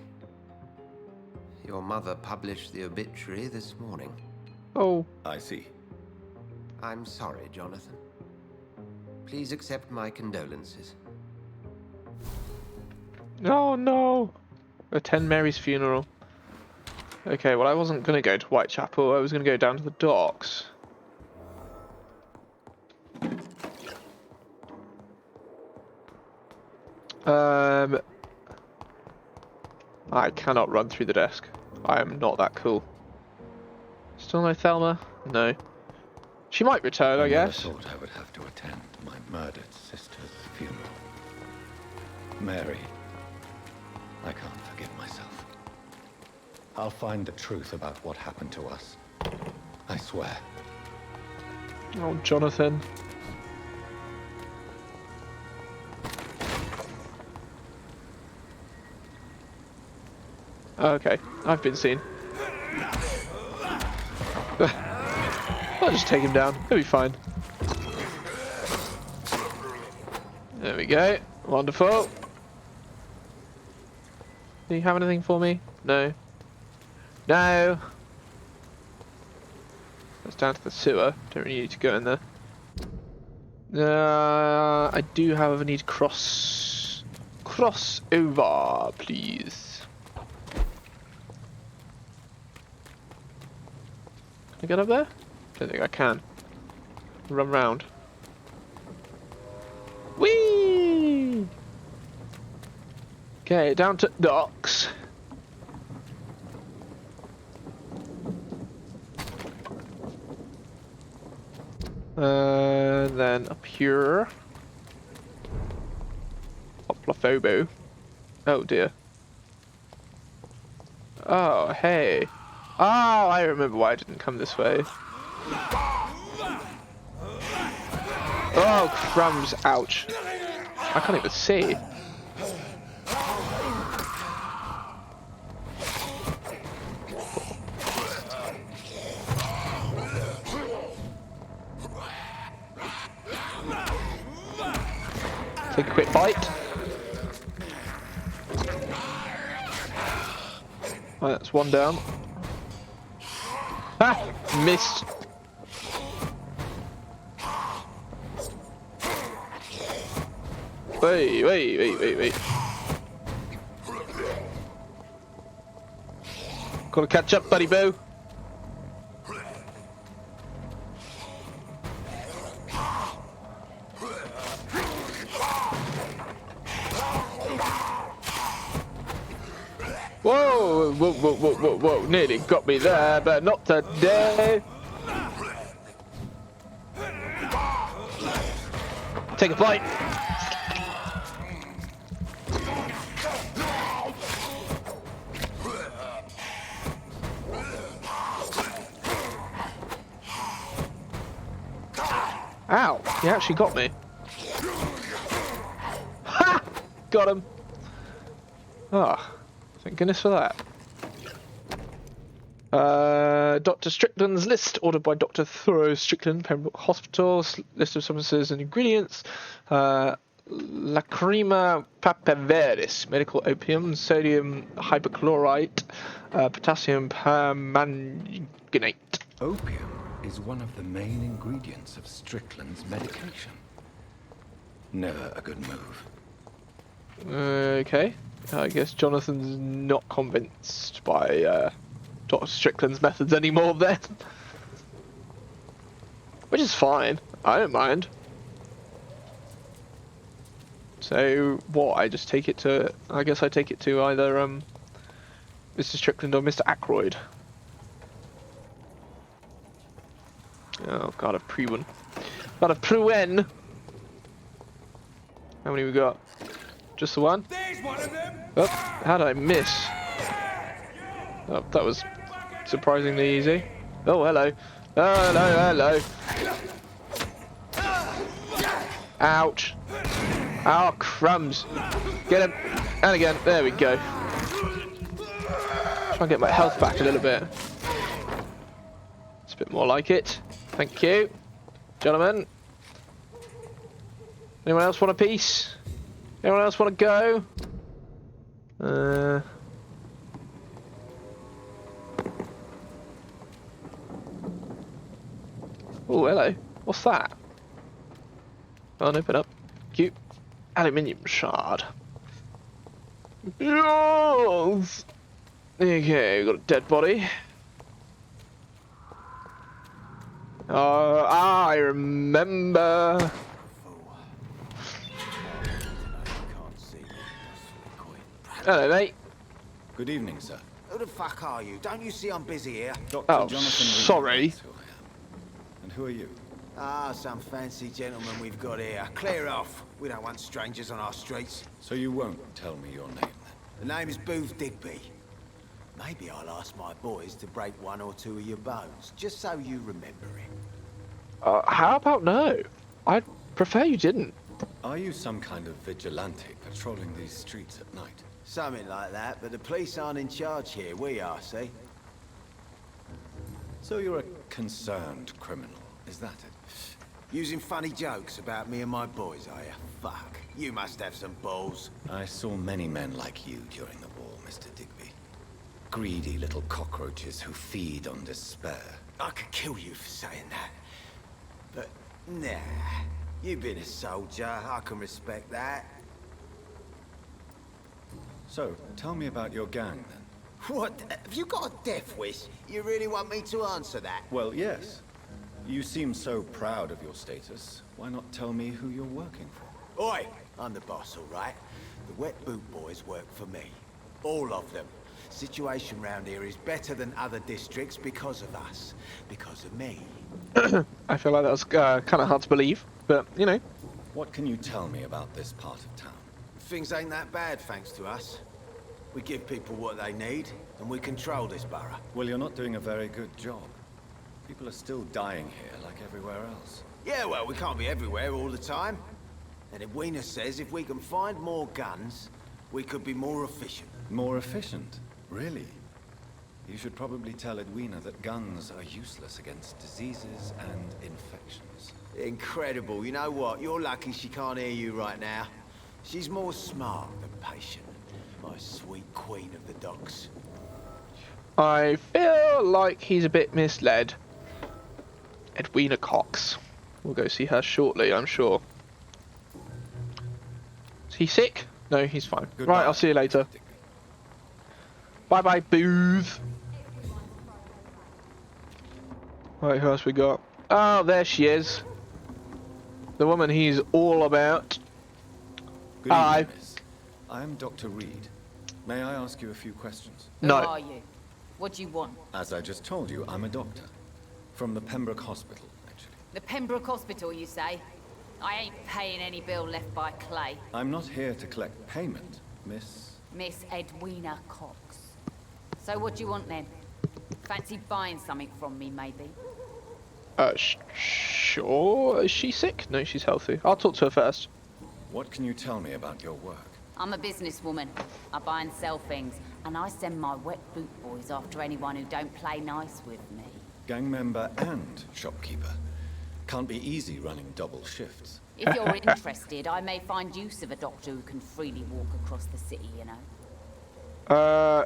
Your mother published the obituary this morning. Oh. I see. I'm sorry, Jonathan. Please accept my condolences. Oh no! Attend Mary's funeral. Okay, well I wasn't going to go to Whitechapel, I was going to go down to the docks. I cannot run through the desk. I am not that cool. Still no Thelma? No. She might return, I guess. I thought I would have to attend my murdered sister's funeral. Mary, I can't forgive myself. I'll find the truth about what happened to us. I swear. Oh, Jonathan. Okay, I've been seen. I'll just take him down. He'll be fine. There we go. Wonderful. Do you have anything for me? No. No! That's down to the sewer. Don't really need to go in there. I do, however, need cross over, please. Can I get up there? Don't think I can. Run round. Whee! Okay, down to docks. Then up here. Hoplophobo. Oh dear. Oh, hey. Oh, I remember why I didn't come this way. Oh, crumbs. Ouch. I can't even see. Take a quick bite. Oh, that's one down. Ah! Missed. Wait. Gotta catch up, buddy boo. Whoa, nearly got me there, but not today. Take a bite. Ow, he actually got me. Ha! Got him. Ah, thank goodness for that. Dr. Strickland's list, ordered by Dr. Thoreau Strickland, Pembroke Hospital. List of substances and ingredients. Lacrima papaveris, medical opium, sodium hypochlorite, potassium permanganate. Opium is one of the main ingredients of Strickland's medication. Never a good move. Okay. I guess Jonathan's not convinced by Dr. Strickland's methods anymore then. Which is fine. I don't mind. So, what? I just take it to... I guess I take it to either Mr. Strickland or Mr. Aykroyd. Oh god, a pre-one. Got a pre-wen! How many we got? Just the one? Oh, how did I miss? Oh, that was surprisingly easy. Oh, hello. Oh, hello, hello. Ouch. Oh, crumbs. Get him. And again. There we go. Try and get my health back a little bit. It's a bit more like it. Thank you. Gentlemen. Anyone else want a piece? Anyone else want to go? Oh, hello. What's that? Oh, open up. Cute. Aluminium shard. Yes! Okay, we've got a dead body. I remember. Hello, mate. Good evening, sir. Who the fuck are you? Don't you see I'm busy here? Dr. Oh, Jonathan Reed, sorry. that's who I am. And who are you? Ah, some fancy gentleman we've got here. Clear off. We don't want strangers on our streets. So you won't tell me your name, then? The name is Booth Digby. Maybe I'll ask my boys to break one or two of your bones, just so you remember him. How about no? I'd prefer you didn't. Are you some kind of vigilante patrolling these streets at night? Something like that, but the police aren't in charge here. We are, see? So you're a concerned criminal, is that it? Using funny jokes about me and my boys, are you? Fuck. You must have some balls. I saw many men like you during the war, Mr. Digby. Greedy little cockroaches who feed on despair. I could kill you for saying that. But, nah. You've been a soldier. I can respect that. So, tell me about your gang, then. What? Have you got a death wish? You really want me to answer that? Well, yes. You seem so proud of your status. Why not tell me who you're working for? Oi! I'm the boss, all right? The Wet Boot Boys work for me. All of them. Situation round here is better than other districts because of us. Because of me. I feel like that was kind of hard to believe, but, you know. What can you tell me about this part of town? Things ain't that bad, thanks to us. We give people what they need, and we control this borough. Well, you're not doing a very good job. People are still dying here like everywhere else. Yeah, well, we can't be everywhere all the time. And Edwina says if we can find more guns, we could be more efficient. More efficient? Really? You should probably tell Edwina that guns are useless against diseases and infections. Incredible. You know what? You're lucky she can't hear you right now. She's more smart than patient. My sweet queen of the docks. I feel like he's a bit misled. Edwina Cox. We'll go see her shortly, I'm sure. Is he sick? No, he's fine. Goodbye. Right, I'll see you later. Bye-bye, Booth. Right, who else we got? Oh, there she is. The woman he's all about. Good Hi. evening, miss. I am Dr. Reed. May I ask you a few questions? No. Who are you? What do you want? As I just told you, I'm a doctor. From the Pembroke Hospital, actually. The Pembroke Hospital, you say? I ain't paying any bill left by Clay. I'm not here to collect payment, miss. Miss Edwina Cox. So what do you want then? Fancy buying something from me, maybe? Sure. Is she sick? No, she's healthy. I'll talk to her first. What can you tell me about your work? I'm a businesswoman. I buy and sell things, and I send my Wet Boot Boys after anyone who don't play nice with me. Gang member and shopkeeper. Can't be easy running double shifts. If you're interested, I may find use of a doctor who can freely walk across the city, you know?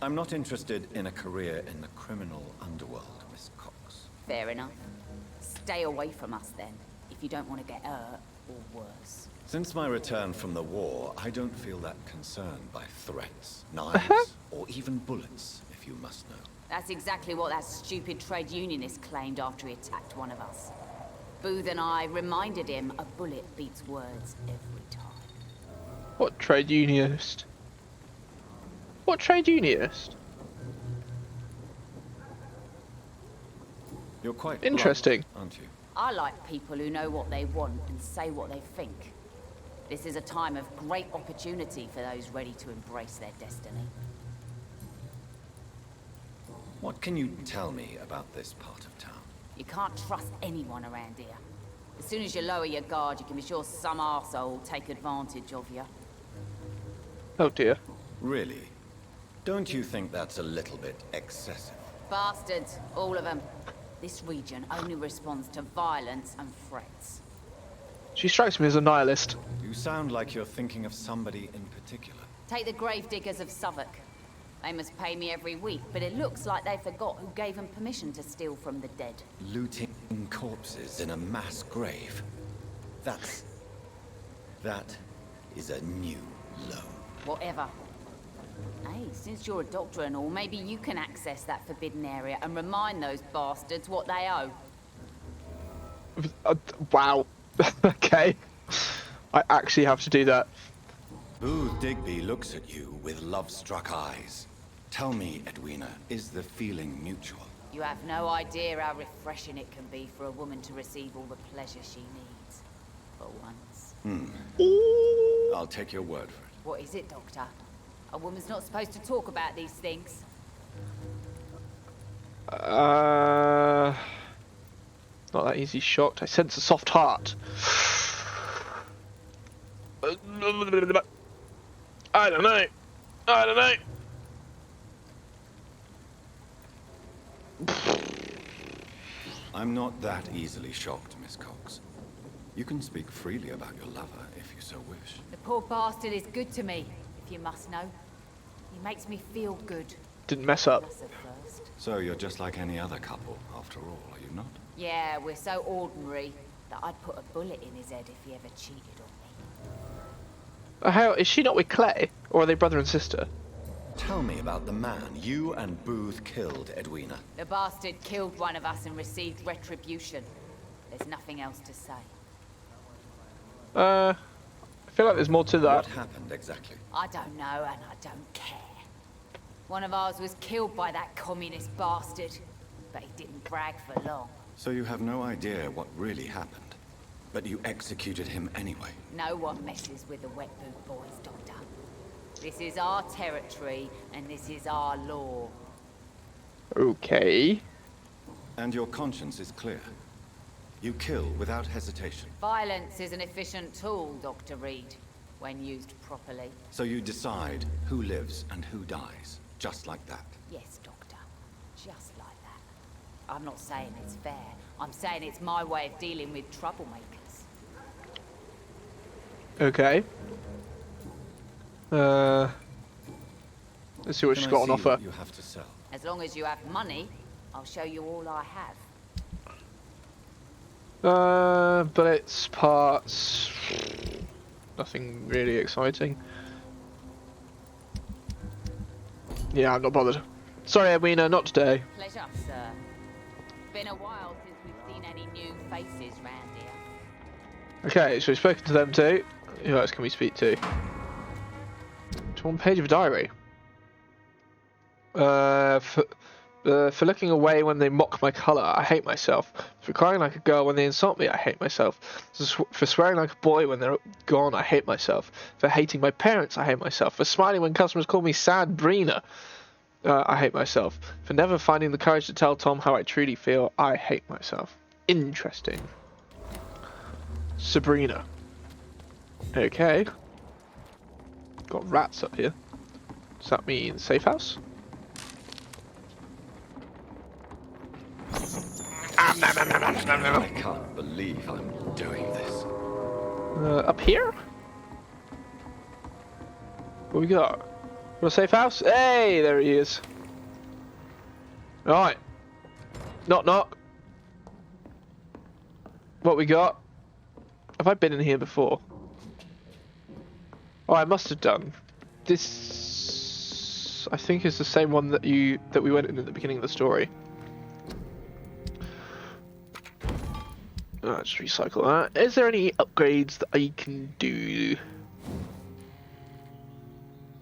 I'm not interested in a career in the criminal underworld, Miss Cox. Fair enough. Stay away from us then, if you don't want to get hurt or worse. Since my return from the war, I don't feel that concerned by threats, knives, or even bullets, if you must know. That's exactly what that stupid trade unionist claimed after he attacked one of us. Booth and I reminded him a bullet beats words every time. What trade unionist? What trade unionist? You're quite interesting, blunt, aren't you? I like people who know what they want and say what they think. This is a time of great opportunity for those ready to embrace their destiny. What can you tell me about this part of town? You can't trust anyone around here. As soon as you lower your guard, you can be sure some arsehole will take advantage of you. Oh dear. Really? Don't you think that's a little bit excessive? Bastards, all of them. This region only responds to violence and threats. She strikes me as a nihilist. You sound like you're thinking of somebody in particular. Take the gravediggers of Southwark. They must pay me every week, but it looks like they forgot who gave them permission to steal from the dead. Looting corpses in a mass grave. That is a new low. Whatever. Hey, since you're a doctor and all, maybe you can access that forbidden area and remind those bastards what they owe. Wow. Okay. I actually have to do that. Booth Digby looks at you with love-struck eyes. Tell me, Edwina, is the feeling mutual? You have no idea how refreshing it can be for a woman to receive all the pleasure she needs. For once. I'll take your word for it. What is it, Doctor? A woman's not supposed to talk about these things. Not that easy shocked. I sense a soft heart. I don't know. I don't know. I'm not that easily shocked, Miss Cox. You can speak freely about your lover if you so wish. The poor bastard is good to me, if you must know. He makes me feel good. Didn't mess up. That's at first. So you're just like any other couple, after all, are you not? Yeah, we're so ordinary that I'd put a bullet in his head if he ever cheated on me. How is she not with Clay, or are they brother and sister? Tell me about the man you and Booth killed, Edwina. The bastard killed one of us and received retribution. There's nothing else to say. I feel like there's more to that. What happened exactly? I don't know, and I don't care. One of ours was killed by that communist bastard, but he didn't brag for long. So you have no idea what really happened, but you executed him anyway. No one messes with the Wet Boot Boys, Doctor. This is our territory, and this is our law. Okay. And your conscience is clear. You kill without hesitation. Violence is an efficient tool, Dr. Reed, when used properly. So you decide who lives and who dies, just like that. Yes, Doctor. Just like that. I'm not saying it's fair. I'm saying it's my way of dealing with troublemakers. Okay. Let's see what she's got on offer. What you have to sell. As long as you have money, I'll show you all I have. Bullets, parts, nothing really exciting. Yeah, I'm not bothered. Sorry, Edwina, not today. Pleasure, sir. Been a while since we've seen any new faces round here. Okay, so we've spoken to them too. Who else can we speak to? To one page of a diary. For looking away when they mock my colour, I hate myself. For crying like a girl when they insult me, I hate myself. For swearing like a boy when they're gone, I hate myself. For hating my parents, I hate myself. For smiling when customers call me Sad Brina, I hate myself. For never finding the courage to tell Tom how I truly feel, I hate myself. Interesting. Sabrina. Okay. Got rats up here. Does that mean safe house? I can't believe I'm doing this. Up here? What we got? For a safe house? Hey, there he is. Alright. Knock knock. What we got? Have I been in here before? Oh, I must have done. This, I think, is the same one that we went in at the beginning of the story. Let's recycle that. Is there any upgrades that I can do?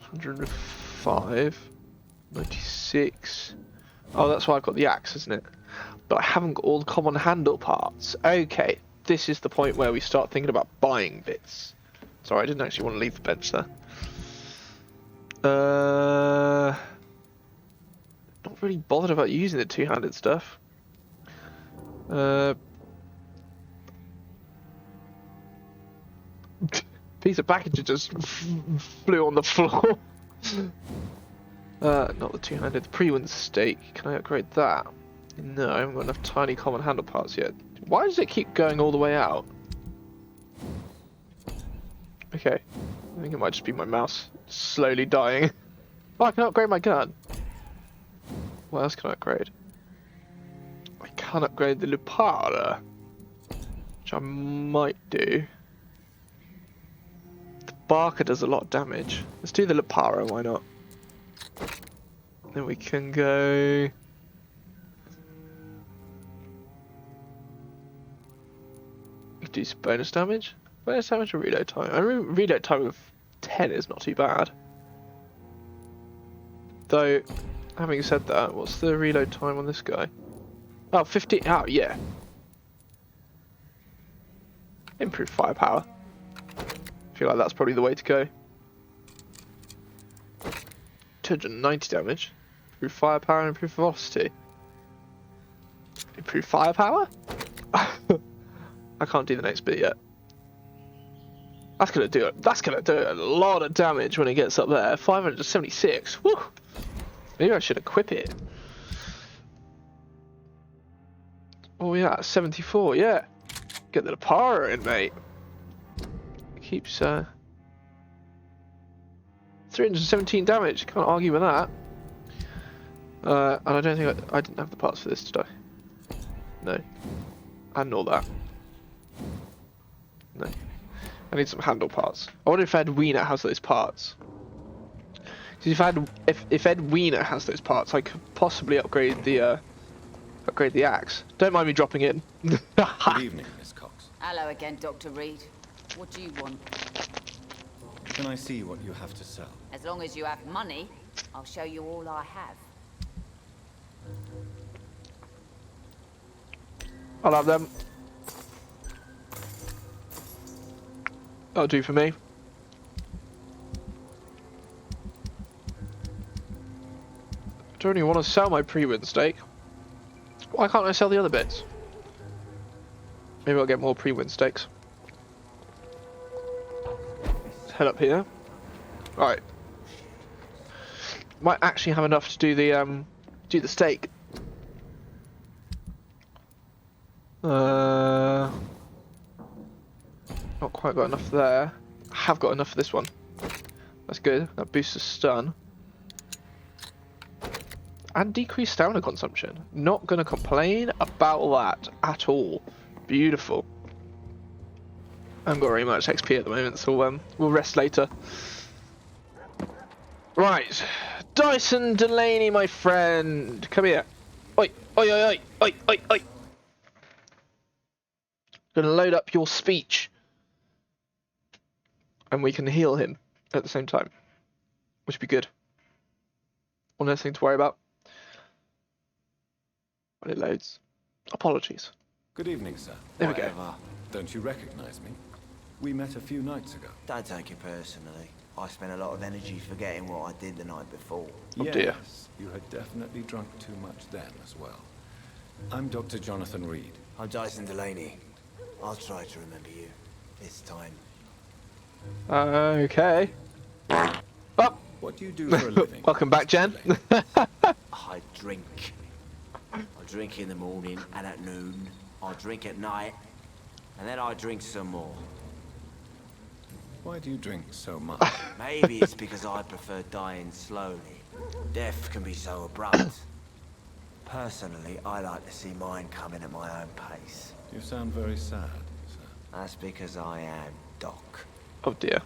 105, 96. Oh, that's why I've got the axe, isn't it? But I haven't got all the common handle parts. Okay, this is the point where we start thinking about buying bits. Sorry, I didn't actually want to leave the bench there. Not really bothered about using the two-handed stuff. Piece of packaging just flew on the floor. Not the two-handed, the pre-win stake. Can I upgrade that? No, I haven't got enough tiny common handle parts yet. Why does it keep going all the way out? Okay, I think it might just be my mouse slowly dying. Oh, I can upgrade my gun. What else can I upgrade? I can upgrade the Lupara, which I might do. The Barker does a lot of damage. Let's do the Lupara, why not? Then we can go... We can do some bonus damage. Bonus damage or reload time? I mean, reload time of 10 is not too bad. Though, having said that, what's the reload time on this guy? Oh, 50. Oh, yeah. Improve firepower. I feel like that's probably the way to go. 290 damage. Improve firepower and improve velocity. Improve firepower? I can't do the next bit yet. That's gonna do it. That's gonna do a lot of damage when it gets up there. 576. Woo! Maybe I should equip it. Oh yeah, 74. Yeah. Get the Lupara in, mate. It keeps 317 damage. Can't argue with that. And I don't think I didn't have the parts for this, did I? No. And all that. No. I need some handle parts. I wonder if Ed Wiener has those parts. Because if Ed Wiener has those parts, I could possibly upgrade the axe. Don't mind me dropping in. Good evening, Miss Cox. Hello again, Dr. Reed. What do you want? Can I see what you have to sell? As long as you have money, I'll show you all I have. I'll have them. That'll do for me. I don't even want to sell my pre-win stake. Why can't I sell the other bits? Maybe I'll get more pre-win stakes. Let's head up here. Right. Might actually have enough to do the stake. Not quite got enough there. I have got enough for this one. That's good. That boosts the stun. And decreased stamina consumption. Not gonna complain about that at all. Beautiful. I haven't got very much XP at the moment, so we'll rest later. Right. Dyson Delaney, my friend. Come here. Oi, oi, oi, oi, oi, oi, oi. Gonna load up your speech. And we can heal him at the same time. Which would be good. One less thing to worry about. When it loads. Apologies. Good evening, sir. There we go. Whatever. Don't you recognize me? We met a few nights ago. Don't take it personally. I spent a lot of energy forgetting what I did the night before. Oh Yes, dear. you had definitely drunk too much then as well. I'm Dr. Jonathan Reed. I'm Dyson Delaney. I'll try to remember you. This time. Okay. Oh, What do you do for a living? welcome back, Jen. I drink. I drink in the morning and at noon. I drink at night. And then I drink some more. Why do you drink so much? Maybe it's because I prefer dying slowly. Death can be so abrupt. Personally, I like to see mine coming at my own pace. You sound very sad, sir. That's because I am Doc. Oh dear.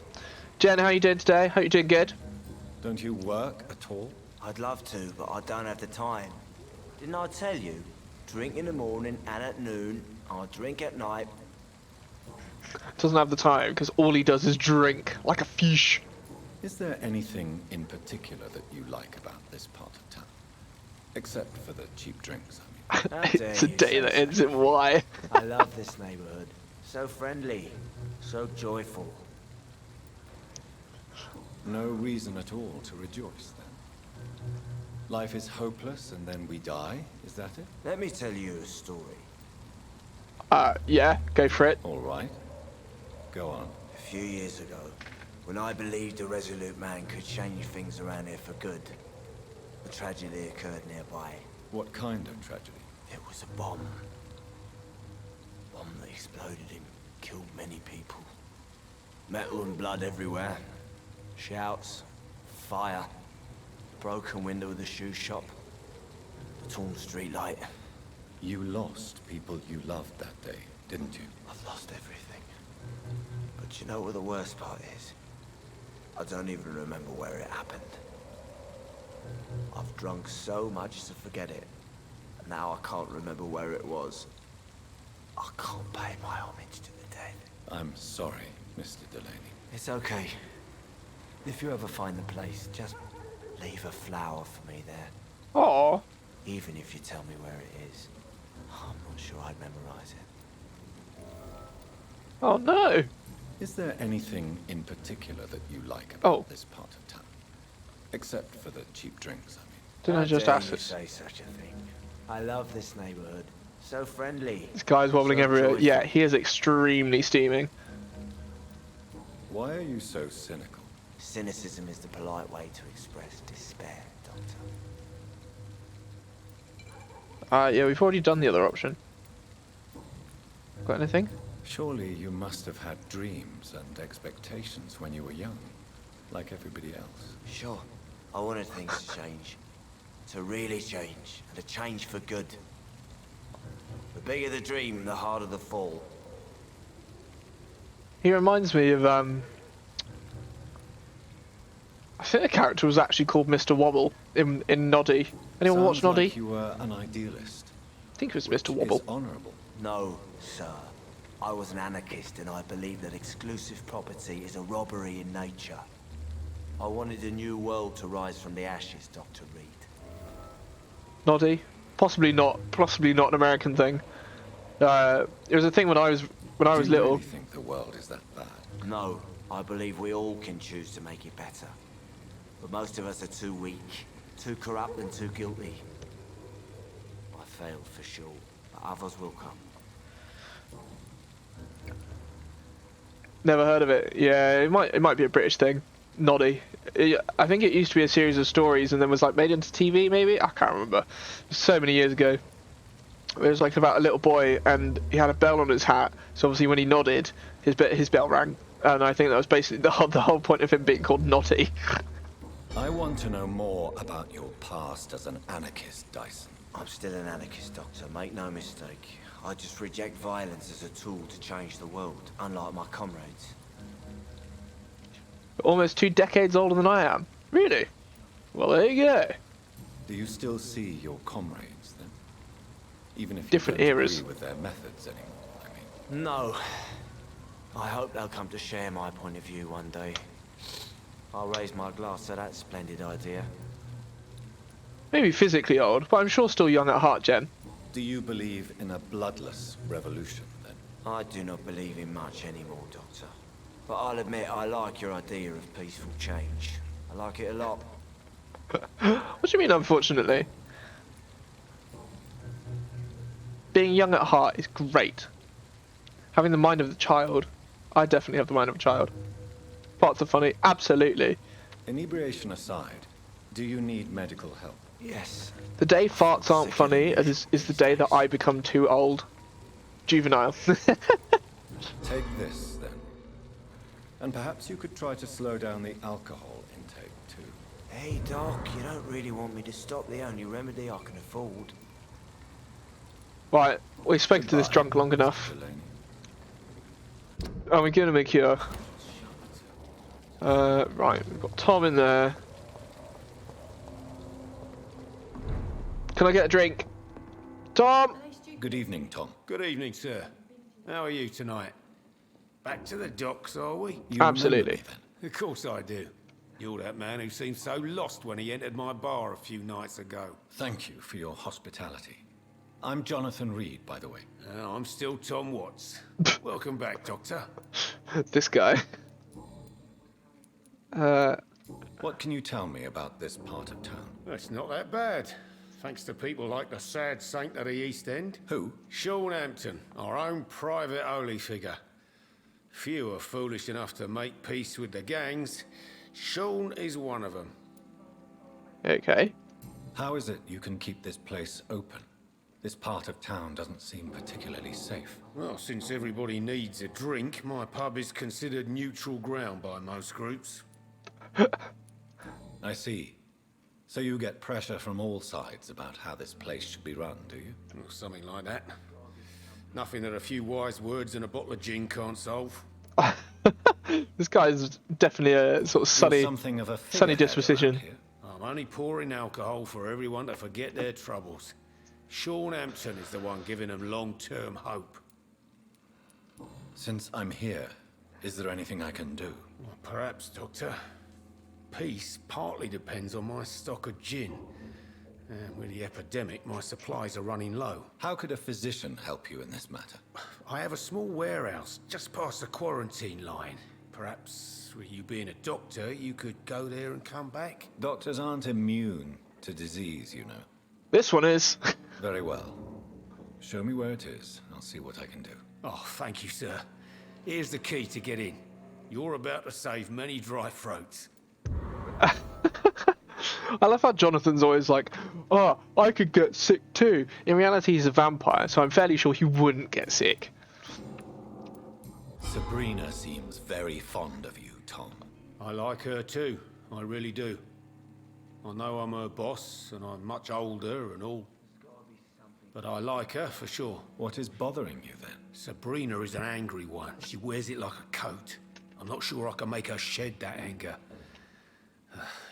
Jen, how you doing today? Hope you're doing good. Don't you work at all? I'd love to, but I don't have the time. Didn't I tell you? Drink in the morning and at noon. I drink at night. Doesn't have the time because all he does is drink like a fish. Is there anything in particular that you like about this part of town? Except for the cheap drinks, I mean. It's a day that ends in Y. I love this neighborhood. So friendly, so joyful. No reason at all to rejoice, then. Life is hopeless and then we die, is that it? Let me tell you a story. Yeah, go for it. All right. Go on. A few years ago, when I believed a resolute man could change things around here for good, a tragedy occurred nearby. What kind of tragedy? It was a bomb. Bomb that exploded and killed many people. Metal and blood everywhere. Shouts, fire, broken window of the shoe shop, a torn street light. You lost people you loved that day, didn't you? I've lost everything. But you know what the worst part is? I don't even remember where it happened. I've drunk so much to forget it. And now I can't remember where it was. I can't pay my homage to the dead. I'm sorry, Mr. Delaney. It's okay. If you ever find the place, just leave a flower for me there. Oh. Even if you tell me where it is. I'm not sure I'd memorize it. Oh no. Is there anything in particular that you like about this part of town? Except for the cheap drinks, I mean. Didn't I just ask you this? say such a thing? I love this neighborhood. So friendly. This guy's wobbling so everywhere. joyful. Yeah, he is extremely steaming. Why are you so cynical? Cynicism is the polite way to express despair, Doctor. Yeah, we've already done the other option. Got anything? Surely you must have had dreams and expectations when you were young, like everybody else. Sure. I wanted things to change. To really change. And to change for good. The bigger the dream, the harder the fall. He reminds me of I think the character was actually called Mr. Wobble in Noddy. Anyone watch Sounds Noddy? like you were an idealist. I think it was Mr. Wobble. Is honorable. No, sir. I was an anarchist and I believe that exclusive property is a robbery in nature. I wanted a new world to rise from the ashes, Dr. Reed. Noddy? Possibly not an American thing. It was a thing when I was Do you little. really think the world is that bad? No, I believe we all can choose to make it better. But most of us are too weak, too corrupt and too guilty. I failed for sure, but others will come. Never heard of it. Yeah, it might be a British thing. Noddy. I think it used to be a series of stories and then was like made into TV maybe? I can't remember. So many years ago. It was like about a little boy and he had a bell on his hat. So obviously when he nodded, his bell rang. And I think that was basically the whole point of him being called Noddy. I want to know more about your past as an anarchist, Dyson. I'm still an anarchist, Doctor. Make no mistake. I just reject violence as a tool to change the world, unlike my comrades. Almost 2 decades older than I am. Really? Well, there you go. Do you still see your comrades, then? Even if you Different don't eras. agree with their methods anymore, I mean. No. I hope they'll come to share my point of view one day. I'll raise my glass to that splendid idea. Maybe physically old, but I'm sure still young at heart, Jen. Do you believe in a bloodless revolution, then? I do not believe in much anymore, Doctor. But I'll admit I like your idea of peaceful change. I like it a lot. What do you mean, unfortunately? Being young at heart is great. Having the mind of the child. I definitely have the mind of a child. Parts are funny, absolutely. Inebriation aside, do you need medical help? Yes. The day farts aren't funny is the day that I become too old. Juvenile. Take this, then. And perhaps you could try to slow down the alcohol intake, too. Hey, Doc, you don't really want me to stop the only remedy I can afford. Right, we spoke to this drunk long enough. Oh, we're giving him a cure. Right, we've got Tom in there. Can I get a drink? Tom! Good evening, Tom. Good evening, sir. How are you tonight? Back to the docks, are we? You Absolutely. remember me, then? Of course I do. You're that man who seemed so lost when he entered my bar a few nights ago. Thank you for your hospitality. I'm Jonathan Reed, by the way. I'm still Tom Watts. Welcome back, Doctor. This guy. What can you tell me about this part of town? It's not that bad. Thanks to people like the sad saint of the East End. Who? Sean Hampton, our own private holy figure. Few are foolish enough to make peace with the gangs. Sean is one of them. Okay. How is it you can keep this place open? This part of town doesn't seem particularly safe. Well, since everybody needs a drink, my pub is considered neutral ground by most groups. I see. So you get pressure from all sides about how this place should be run, do you? Or something like that. Nothing that a few wise words and a bottle of gin can't solve. This guy is definitely a sort of sunny, something of a sunny disposition. I'm only pouring alcohol for everyone to forget their troubles. Sean Hampton is the one giving them long-term hope. Since I'm here, is there anything I can do? Well, perhaps, Doctor. Peace partly depends on my stock of gin. And with the epidemic, my supplies are running low. How could a physician help you in this matter? I have a small warehouse just past the quarantine line. Perhaps, with you being a doctor, you could go there and come back? Doctors aren't immune to disease, you know. This one is. Very well. Show me where it is. I'll see what I can do. Oh, thank you, sir. Here's the key to get in. You're about to save many dry throats. I love how Jonathan's always like, oh, I could get sick too. In reality, he's a vampire, so I'm fairly sure he wouldn't get sick. Sabrina seems very fond of you, Tom. I like her too. I really do. I know I'm her boss, and I'm much older and all. But I like her, for sure. What is bothering you, then? Sabrina is an angry one. She wears it like a coat. I'm not sure I can make her shed that anger.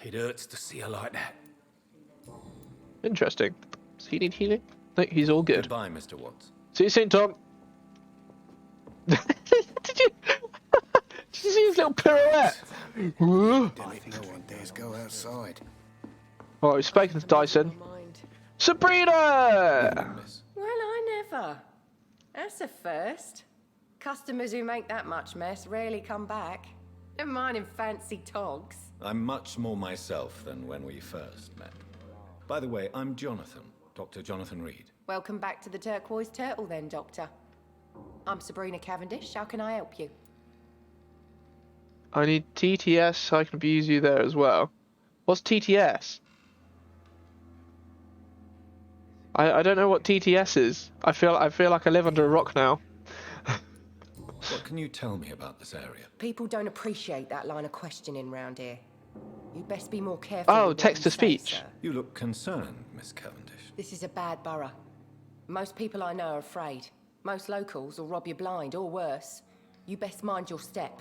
It hurts to see her like that. Interesting. Does he need healing? No, he's all good. Goodbye, Mr. Watts. See you soon, Tom. Did you see his little pirouette? No one dares go outside. Oh, he's speaking to Dyson. Sabrina! Well, I never. That's a first. Customers who make that much mess rarely come back. Never mind in fancy togs. I'm much more myself than when we first met. By the way, I'm Jonathan, Dr. Jonathan Reed. Welcome back to the Turquoise Turtle then, Doctor. I'm Sabrina Cavendish. How can I help you? I need TTS so I can abuse you there as well. What's TTS? I don't know what TTS is. I feel like I live under a rock now. What can you tell me about this area? People don't appreciate that line of questioning round here. You'd best be more careful. Oh, with what text to you say, speech. sir. You look concerned, Miss Cavendish. This is a bad borough. Most people I know are afraid. Most locals will rob you blind, or worse. You best mind your step.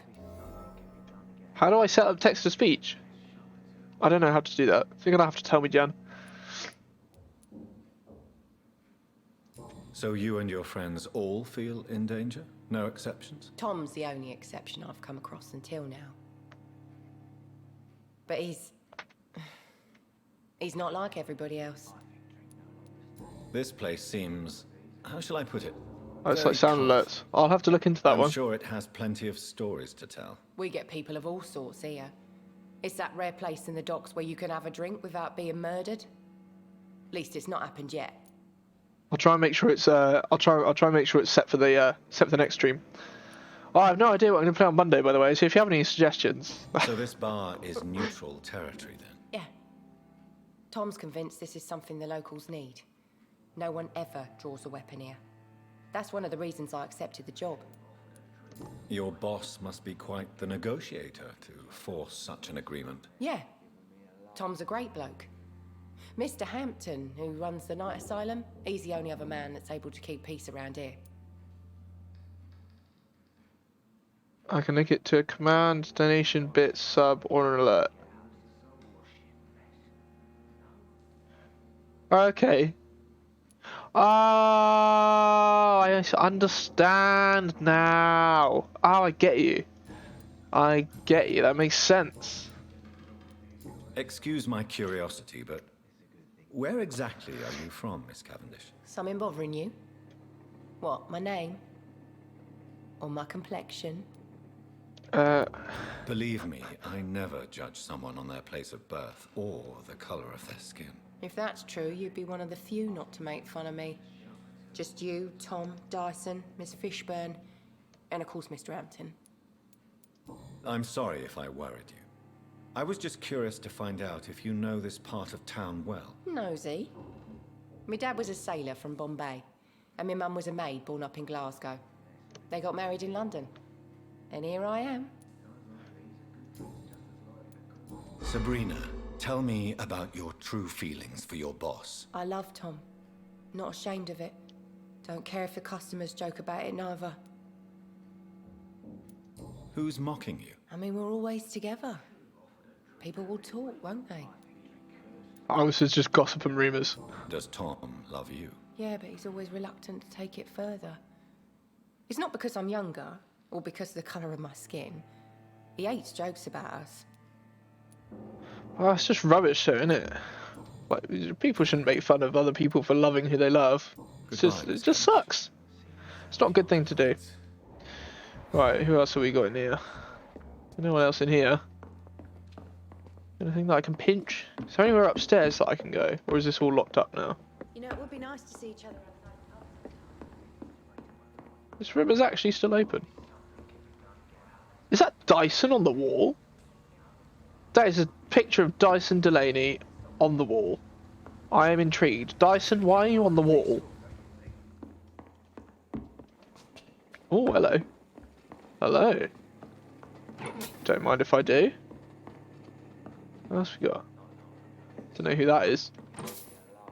How do I set up text to speech? I don't know how to do that. You're gonna have to tell me, Jan. So you and your friends all feel in danger? No exceptions? Tom's the only exception I've come across until now. But he's not like everybody else. This place seems... how shall I put it? Oh, it's Very like sound close. alerts. I'll have to look into that I'm one. sure it has plenty of stories to tell. We get people of all sorts here. It's that rare place in the docks where you can have a drink without being murdered. At least it's not happened yet. I'll try and make sure it's I'll try and make sure it's set for the next stream. Oh, I have no idea what I'm gonna play on Monday, by the way. So if you have any suggestions. So this bar is neutral territory then? Yeah. Tom's convinced this is something the locals need. No one ever draws a weapon here. That's one of the reasons I accepted the job. Your boss must be quite the negotiator to force such an agreement. Yeah. Tom's a great bloke. Mr. Hampton, who runs the night asylum, he's the only other man that's able to keep peace around here. I can link it to a command, donation, bit, sub, or an alert. Okay. Oh, I understand now. Oh, I get you. I get you. That makes sense. Excuse my curiosity, but where exactly are you from, Miss Cavendish? Something bothering you? What, my name? Or my complexion? Believe me, I never judge someone on their place of birth or the color of their skin. If that's true, you'd be one of the few not to make fun of me. Just you, Tom, Dyson, Miss Fishburne, and of course Mr. Hampton. I'm sorry if I worried you. I was just curious to find out if you know this part of town well. Nosy. My dad was a sailor from Bombay, and my mum was a maid born up in Glasgow. They got married in London. And here I am. Sabrina, tell me about your true feelings for your boss. I love Tom. Not ashamed of it. Don't care if the customers joke about it, neither. Who's mocking you? I mean, we're always together. People will talk, won't they? Oh, this is just gossip and rumours. Does Tom love you? Yeah, but he's always reluctant to take it further. It's not because I'm younger, or because of the colour of my skin. He hates jokes about us. Oh, it's just rubbish, though, isn't it? Like, people shouldn't make fun of other people for loving who they love. It just sucks. It's not a good thing to do. Right, who else have we got in here? No one else in here. Anything that I can pinch? Is there anywhere upstairs that I can go? Or is this all locked up now? You know, it would be nice to see each other. This room is actually still open. Is that Dyson on the wall? That is a picture of Dyson Delaney on the wall. I am intrigued. Dyson, why are you on the wall? Oh, hello. Hello. Don't mind if I do. What else we got? Don't know who that is.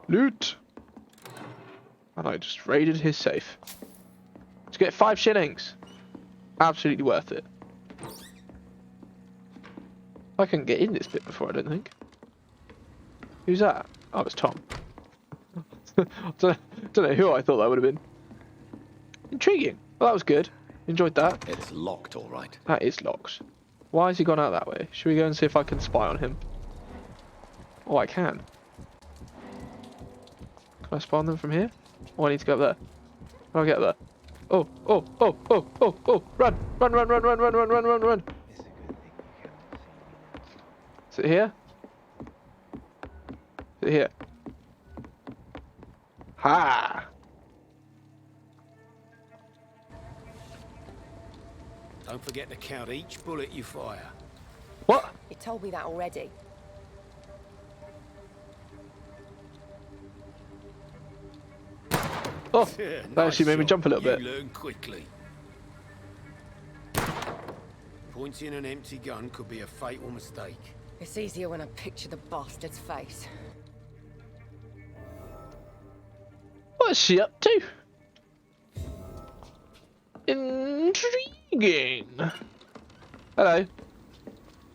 Loot! And I just raided his safe. To get 5 shillings. Absolutely worth it. I couldn't get in this bit before, I don't think. Who's that? Oh, it's Tom. don't know who I thought that would have been. Intriguing. Well, that was good. Enjoyed that. It's locked, all right. That is locked. Why has he gone out that way? Should we go and see if I can spy on him? Oh, I can. Can I spy on them from here? Oh, I need to go up there. How do I get up there? Oh, oh, oh, oh, oh, oh, run! Run, run, run, run, run, run, run, run, run! Is it here? Is it here? Ha! Don't forget to count each bullet you fire. What? He told me that already. Oh, that actually made me jump a little bit. You learn quickly. Pointing an empty gun could be a fatal mistake. It's easier when I picture the bastard's face. What's she up to? Intriguing. Hello.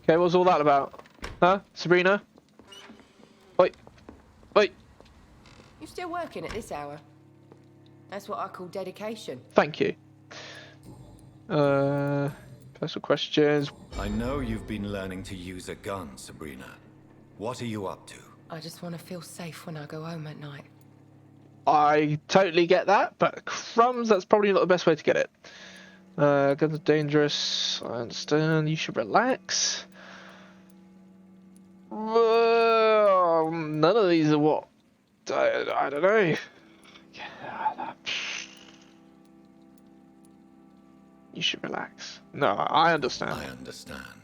Okay, what's all that about? Huh? Sabrina? Wait. Wait. You still working at this hour? That's what I call dedication. Thank you. Personal questions. I know you've been learning to use a gun, Sabrina. What are you up to? I just want to feel safe when I go home at night. I totally get that, but crumbs, that's probably not the best way to get it. Guns are dangerous. I understand. You should relax. None of these are what? I don't know. You should relax. No, I understand. I understand.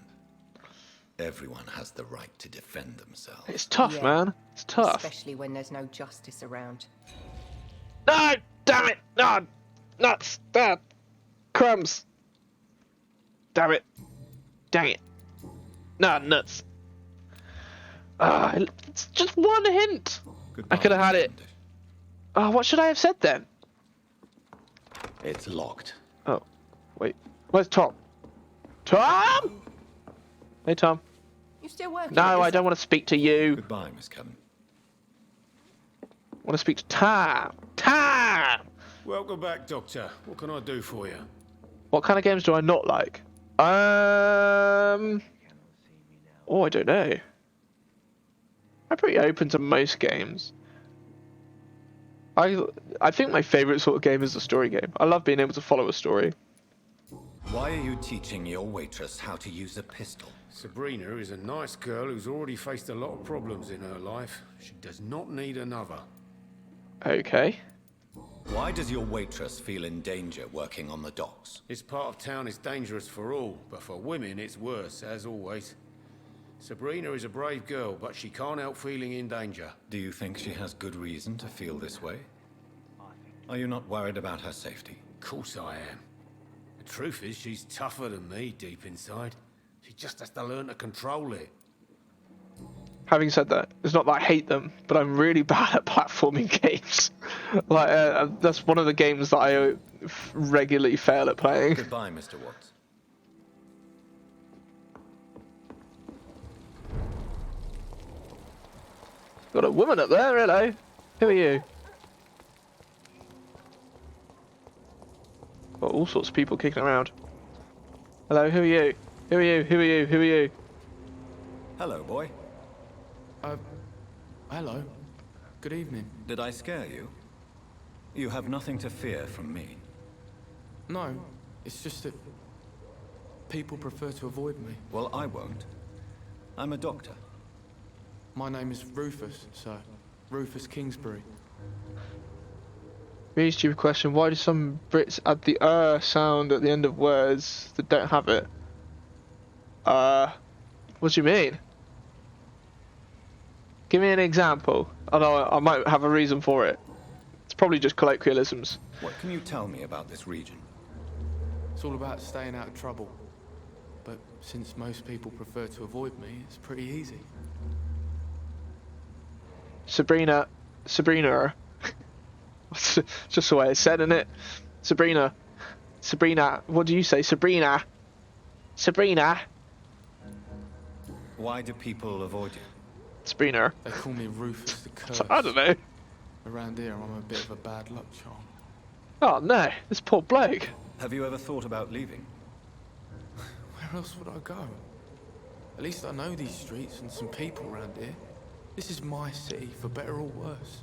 Everyone has the right to defend themselves. It's tough, Yeah. man. It's tough. Especially when there's no justice around. No! Damn it! No! Nuts! Crumbs! Damn it. Dang it. Nah, nuts. It's just one hint. Goodbye, I could have had it. What should I have said then? It's locked. Oh, wait. Where's Tom? Tom! Hey, Tom. You still working? No, I don't want to speak to you. Goodbye, Miss Cullen. I want to speak to Tom. Tom! Welcome back, Doctor. What can I do for you? What kind of games do I not like? Oh, I don't know. I'm pretty open to most games. I think my favourite sort of game is the story game. I love being able to follow a story. Why are you teaching your waitress how to use a pistol? Sabrina is a nice girl who's already faced a lot of problems in her life. She does not need another. Okay. Why does your waitress feel in danger working on the docks? This part of town is dangerous for all, but for women it's worse, as always. Sabrina is a brave girl, but she can't help feeling in danger. Do you think she has good reason to feel this way? Are you not worried about her safety? Of course I am. The truth is, she's tougher than me deep inside. She just has to learn to control it. Having said that, it's not that I hate them, but I'm really bad at platforming games. Like, that's one of the games that I regularly fail at playing. Goodbye, Mr. Watts. Got a woman up there, hello. Who are you? Got all sorts of people kicking around. Hello, who are you? Who are you? Who are you? Who are you? Hello, boy. Hello. Good evening. Did I scare you? You have nothing to fear from me. No, it's just that people prefer to avoid me. Well, I won't. I'm a doctor. My name is Rufus, sir. Rufus Kingsbury. Really stupid question. Why do some Brits add the sound at the end of words that don't have it? What do you mean? Give me an example. Although I might have a reason for it. It's probably just colloquialisms. What can you tell me about this region? It's all about staying out of trouble. But since most people prefer to avoid me, it's pretty easy. Sabrina. Just the way it's said, isn't it? Sabrina. What do you say? Sabrina. Why do people avoid you? Sabrina. They call me Rufus the Cursed. I don't know. Around here, I'm a bit of a bad luck charm. Oh no, this poor bloke. Have you ever thought about leaving? Where else would I go? At least I know these streets and some people around here. This is my city, for better or worse.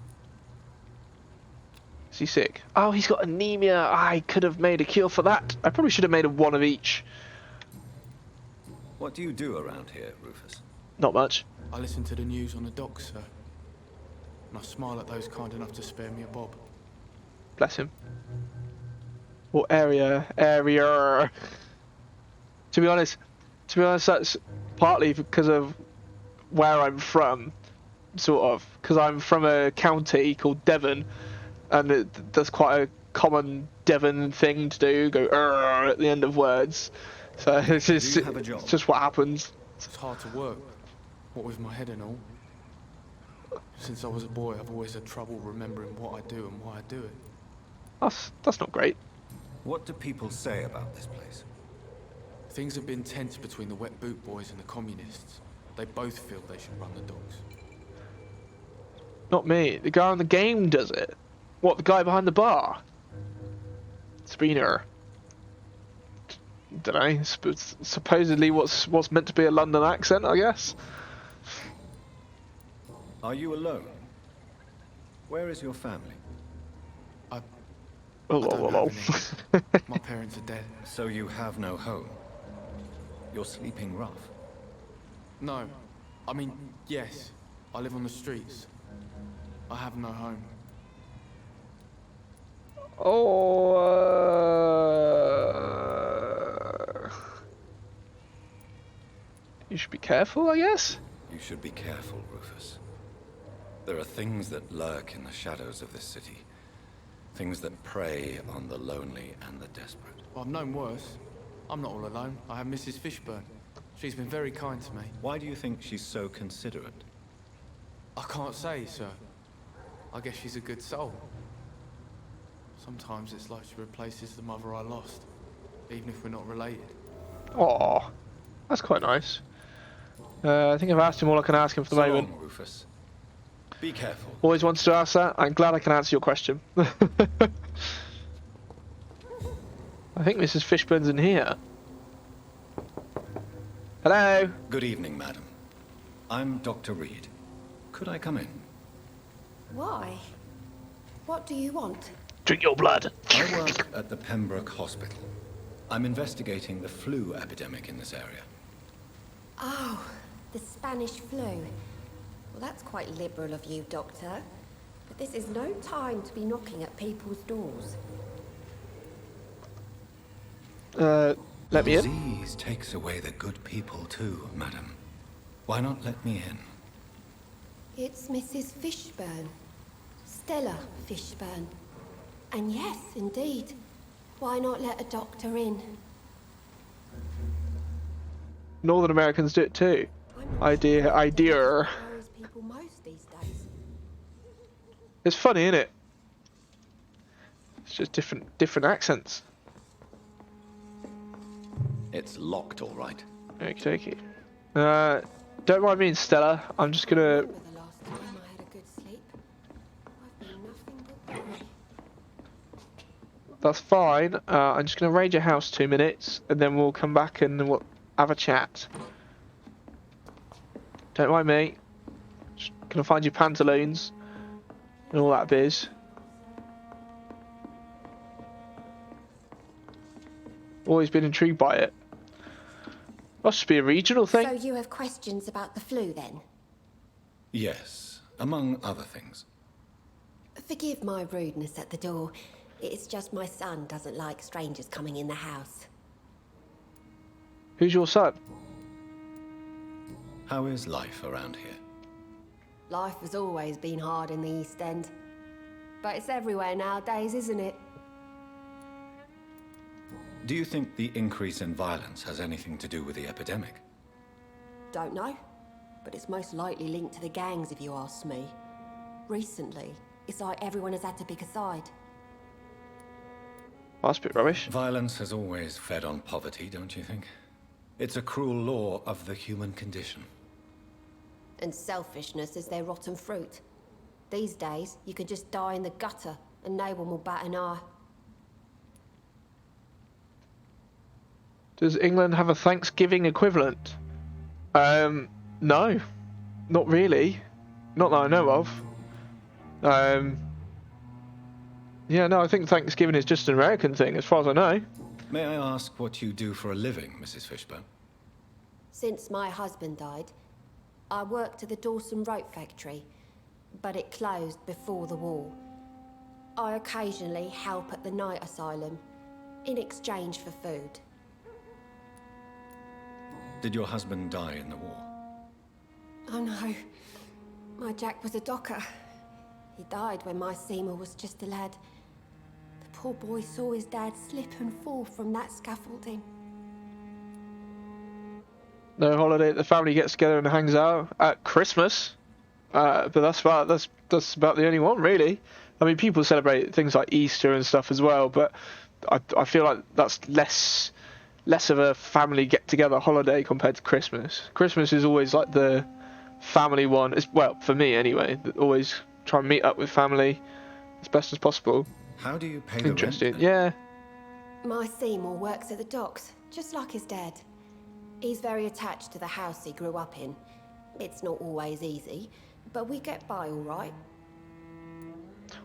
Is he sick? Oh, he's got anemia. I could have made a cure for that. I probably should have made one of each. What do you do around here, Rufus? Not much. I listen to the news on the docks, sir. And I smile at those kind enough to spare me a bob. Bless him. What area? To be honest, that's partly because of where I'm from, sort of. Because I'm from a county called Devon, and that's quite a common Devon thing to do. Go at the end of words. So it's just what happens. It's hard to work, what with my head and all. Since I was a boy, I've always had trouble remembering what I do and why I do it. That's not great. What do people say about this place? Things have been tense between the wet boot boys and the communists. They both feel they should run the docks. Not me. The guy on the game does it. What, the guy behind the bar? Sabrina. Don't know. Supposedly what's meant to be a London accent, I guess. Are you alone? Where is your family? I don't have any. My parents are dead. So you have no home? You're sleeping rough? No. I mean, yes. I live on the streets. I have no home. You should be careful, I guess. You should be careful, Rufus. There are things that lurk in the shadows of this city. Things that prey on the lonely and the desperate. Well, I've known worse. I'm not all alone. I have Mrs. Fishburne. She's been very kind to me. Why do you think she's so considerate? I can't say, sir. I guess she's a good soul. Sometimes it's like she replaces the mother I lost, even if we're not related. Aw, that's quite nice. I think I've asked him all I can ask him for the moment. Long, Rufus. Be careful. Always wanted to ask that. I'm glad I can answer your question. I think Mrs. Fishburne's in here. Hello. Good evening, madam. I'm Dr. Reed. Could I come in? Why? What do you want? Drink your blood. I work at the Pembroke Hospital. I'm investigating the flu epidemic in this area. Oh, the Spanish flu. Well, that's quite liberal of you, Doctor. But this is no time to be knocking at people's doors. Let me in. Disease takes away the good people too, madam. Why not let me in? It's Mrs. Fishburne. Stella Fishburne. And yes, indeed. Why not let a doctor in? Northern Americans do it too. Idea. People most these days. It's funny, isn't it? It's just different accents. It's locked, all right. Okie dokie. Don't mind me, Stella. I'm just gonna. Remember the last time I had a good sleep? I've been nothing but worry. That's fine. I'm just gonna raid your house 2 minutes, and then we'll come back and we'll have a chat. Don't mind me. Just gonna find your pantaloons and all that biz. Always been intrigued by it. Must be a regional thing. So you have questions about the flu, then? Yes, among other things. Forgive my rudeness at the door. It's just my son doesn't like strangers coming in the house. Who's your son? How is life around here? Life has always been hard in the East End. But it's everywhere nowadays, isn't it? Do you think the increase in violence has anything to do with the epidemic? Don't know. But it's most likely linked to the gangs, if you ask me. Recently, it's like everyone has had to pick a side. That's a bit rubbish. Violence has always fed on poverty, don't you think? It's a cruel law of the human condition. And selfishness is their rotten fruit. These days, you can just die in the gutter, and no one will bat an eye. Does England have a Thanksgiving equivalent? No, not really. Not that I know of. Yeah, no, I think Thanksgiving is just an American thing, as far as I know. May I ask what you do for a living, Mrs. Fishburne? Since my husband died, I worked at the Dawson Rope Factory, but it closed before the war. I occasionally help at the night asylum, in exchange for food. Did your husband die in the war? Oh no, my Jack was a docker. He died when my Seymour was just a lad. The poor boy saw his dad slip and fall from that scaffolding. No holiday, the family gets together and hangs out at Christmas. But that's about the only one, really. I mean, people celebrate things like Easter and stuff as well, but I feel like that's less of a family get-together holiday compared to Christmas. Christmas is always like the family one. Well, for me anyway. Always try and meet up with family as best as possible. How do you pay the rent? Interesting, yeah. My Seymour works at the docks, just like his dad. He's very attached to the house he grew up in. It's not always easy, but we get by all right.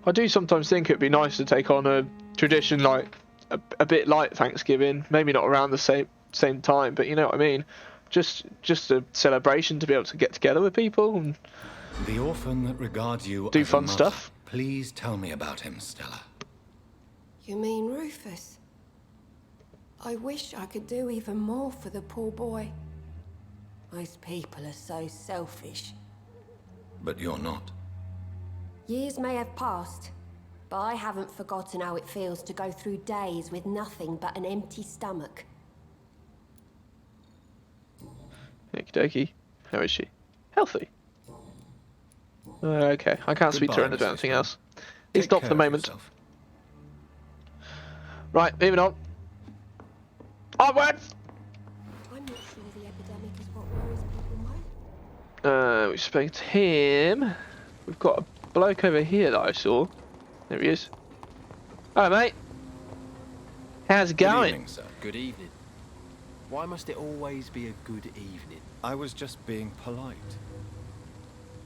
I do sometimes think it'd be nice to take on a tradition like a bit like Thanksgiving, maybe not around the same time, but you know what I mean. Just a celebration to be able to get together with people and the orphan that regards you do as a fun mother. stuff. Please tell me about him, Stella. You mean Rufus? I wish I could do even more for the poor boy. Most people are so selfish. But you're not. Years may have passed, but I haven't forgotten how it feels to go through days with nothing but an empty stomach. dokie. How is she? Healthy. Okay, I can't speak to her Goodbye, into Mrs. anything Finn. else. At least Take not for the care of moment. yourself. Right, moving on. Onwards! I'm not sure the epidemic is what worries people most. We've spoken to him. We've got a bloke over here that I saw. There he is. Hello, mate. How's it Good going? evening, sir. Good evening. Why must it always be a good evening? I was just being polite.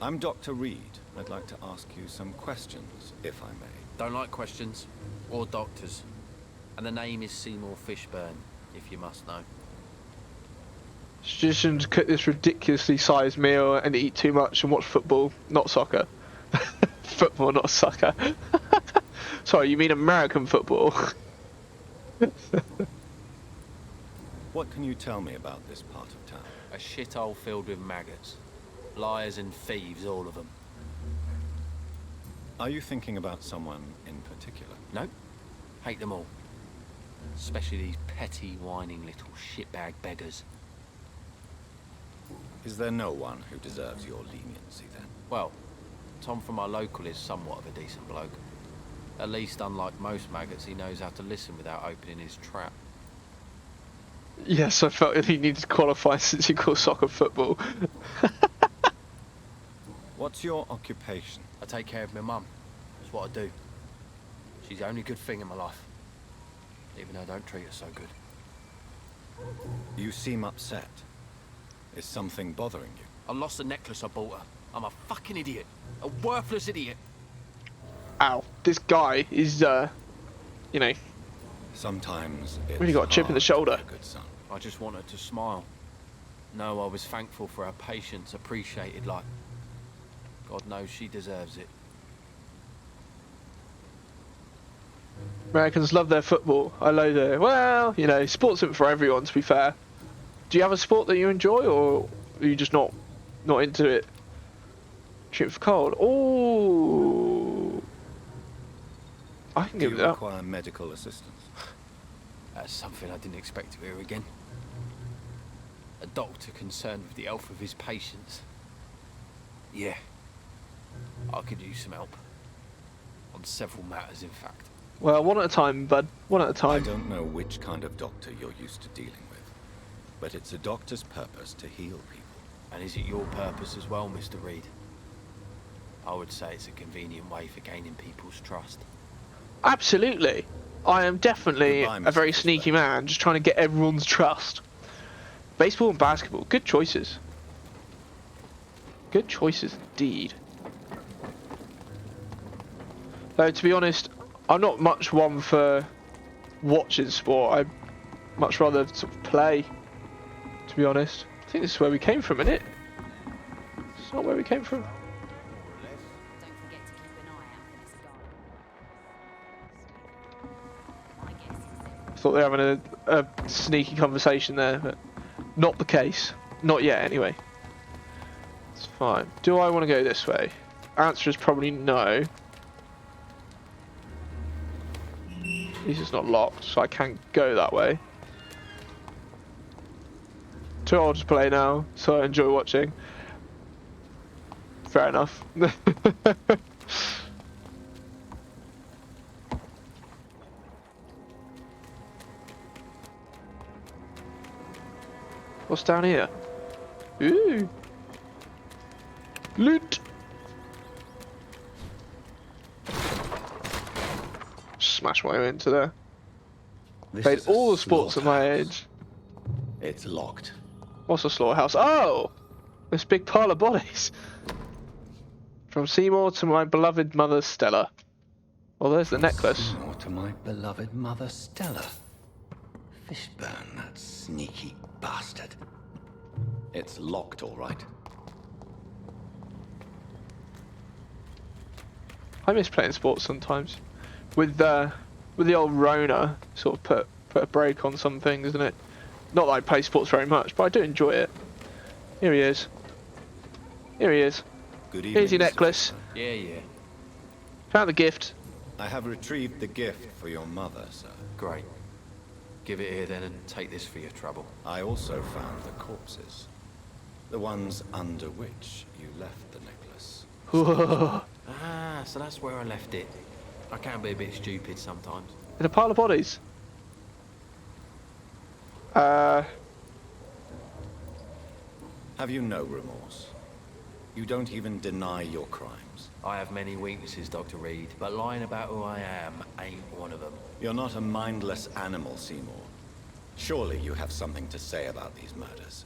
I'm Dr. Reed. I'd like to ask you some questions, if I may. Don't like questions. Or doctors. And the name is Seymour Fishburne, if you must know. Suggestion to cook this ridiculously sized meal and eat too much and watch football, not soccer. Football, not soccer. Sorry, you mean American football? What can you tell me about this part of town? A shithole filled with maggots. Liars and thieves, all of them. Are you thinking about someone in particular? Nope. Hate them all. Especially these petty, whining little shitbag beggars. Is there no one who deserves your leniency then? Well, Tom from our local is somewhat of a decent bloke. At least, unlike most maggots, he knows how to listen without opening his trap. Yes, I felt that he needed to qualify since he calls soccer football. What's your occupation? I take care of my mum. That's what I do. She's the only good thing in my life. Even though I don't treat her so good. You seem upset. Is something bothering you? I lost the necklace I bought her. I'm a fucking idiot. A worthless idiot. Ow. This guy is, you know... Sometimes it's really got a chip in the hard to shoulder. be a good son. I just want her to smile. No, I was thankful for her patience, appreciated like... God knows she deserves it. Americans love their football. I know that. Well, you know, sports isn't for everyone, to be fair. Do you have a sport that you enjoy, or are you just not into it? Shoot for cold. Oh, I can Do give you it that. require medical assistance? That's something I didn't expect to hear again. A doctor concerned with the health of his patients. Yeah. I could use some help. On several matters, in fact. Well, one at a time, bud. One at a I time. don't know which kind of doctor you're used to dealing with, but it's a doctor's purpose to heal people. And is it your purpose as well, Mr. Reed? I would say it's a convenient way for gaining people's trust. Absolutely. I am definitely Goodbye, a very Mr. sneaky man, just trying to get everyone's trust. Baseball and basketball, good choices. Good choices indeed. Though, to be honest, I'm not much one for watching sport. I'd much rather sort of play, to be honest. I think this is where we came from, isn't it? It's not where we came from. Don't forget to keep an eye out for this guy. My guess is that I thought they were having a sneaky conversation there, but not the case. Not yet, anyway. It's fine. Do I want to go this way? Answer is probably no. This is not locked, so I can't go that way. Too old to play now, so I enjoy watching. Fair enough. What's down here? Ooh. Loot. Smash my way into there. This Played is a all the sports at my age. It's locked. What's a slaughterhouse? Oh! This big pile of bodies. From Seymour to my beloved mother Stella. Well, there's the necklace. Seymour to my beloved mother Stella. Fishburne, that sneaky bastard. It's locked, all right. I miss playing sports sometimes. With the old Rona, sort of put a break on some things, isn't it? Not that I play sports very much, but I do enjoy it. Here he is. Here he is. Good evening, Here's your Mr. necklace. Yeah, yeah. Found the gift. I have retrieved the gift for your mother, sir. Great. Give it here then and take this for your trouble. I also found the corpses. The ones under which you left the necklace. Ah, so that's where I left it. I can be a bit stupid sometimes. In a pile of bodies. Have you no remorse? You don't even deny your crimes. I have many weaknesses, Dr. Reed, but lying about who I am ain't one of them. You're not a mindless animal, Seymour. Surely you have something to say about these murders.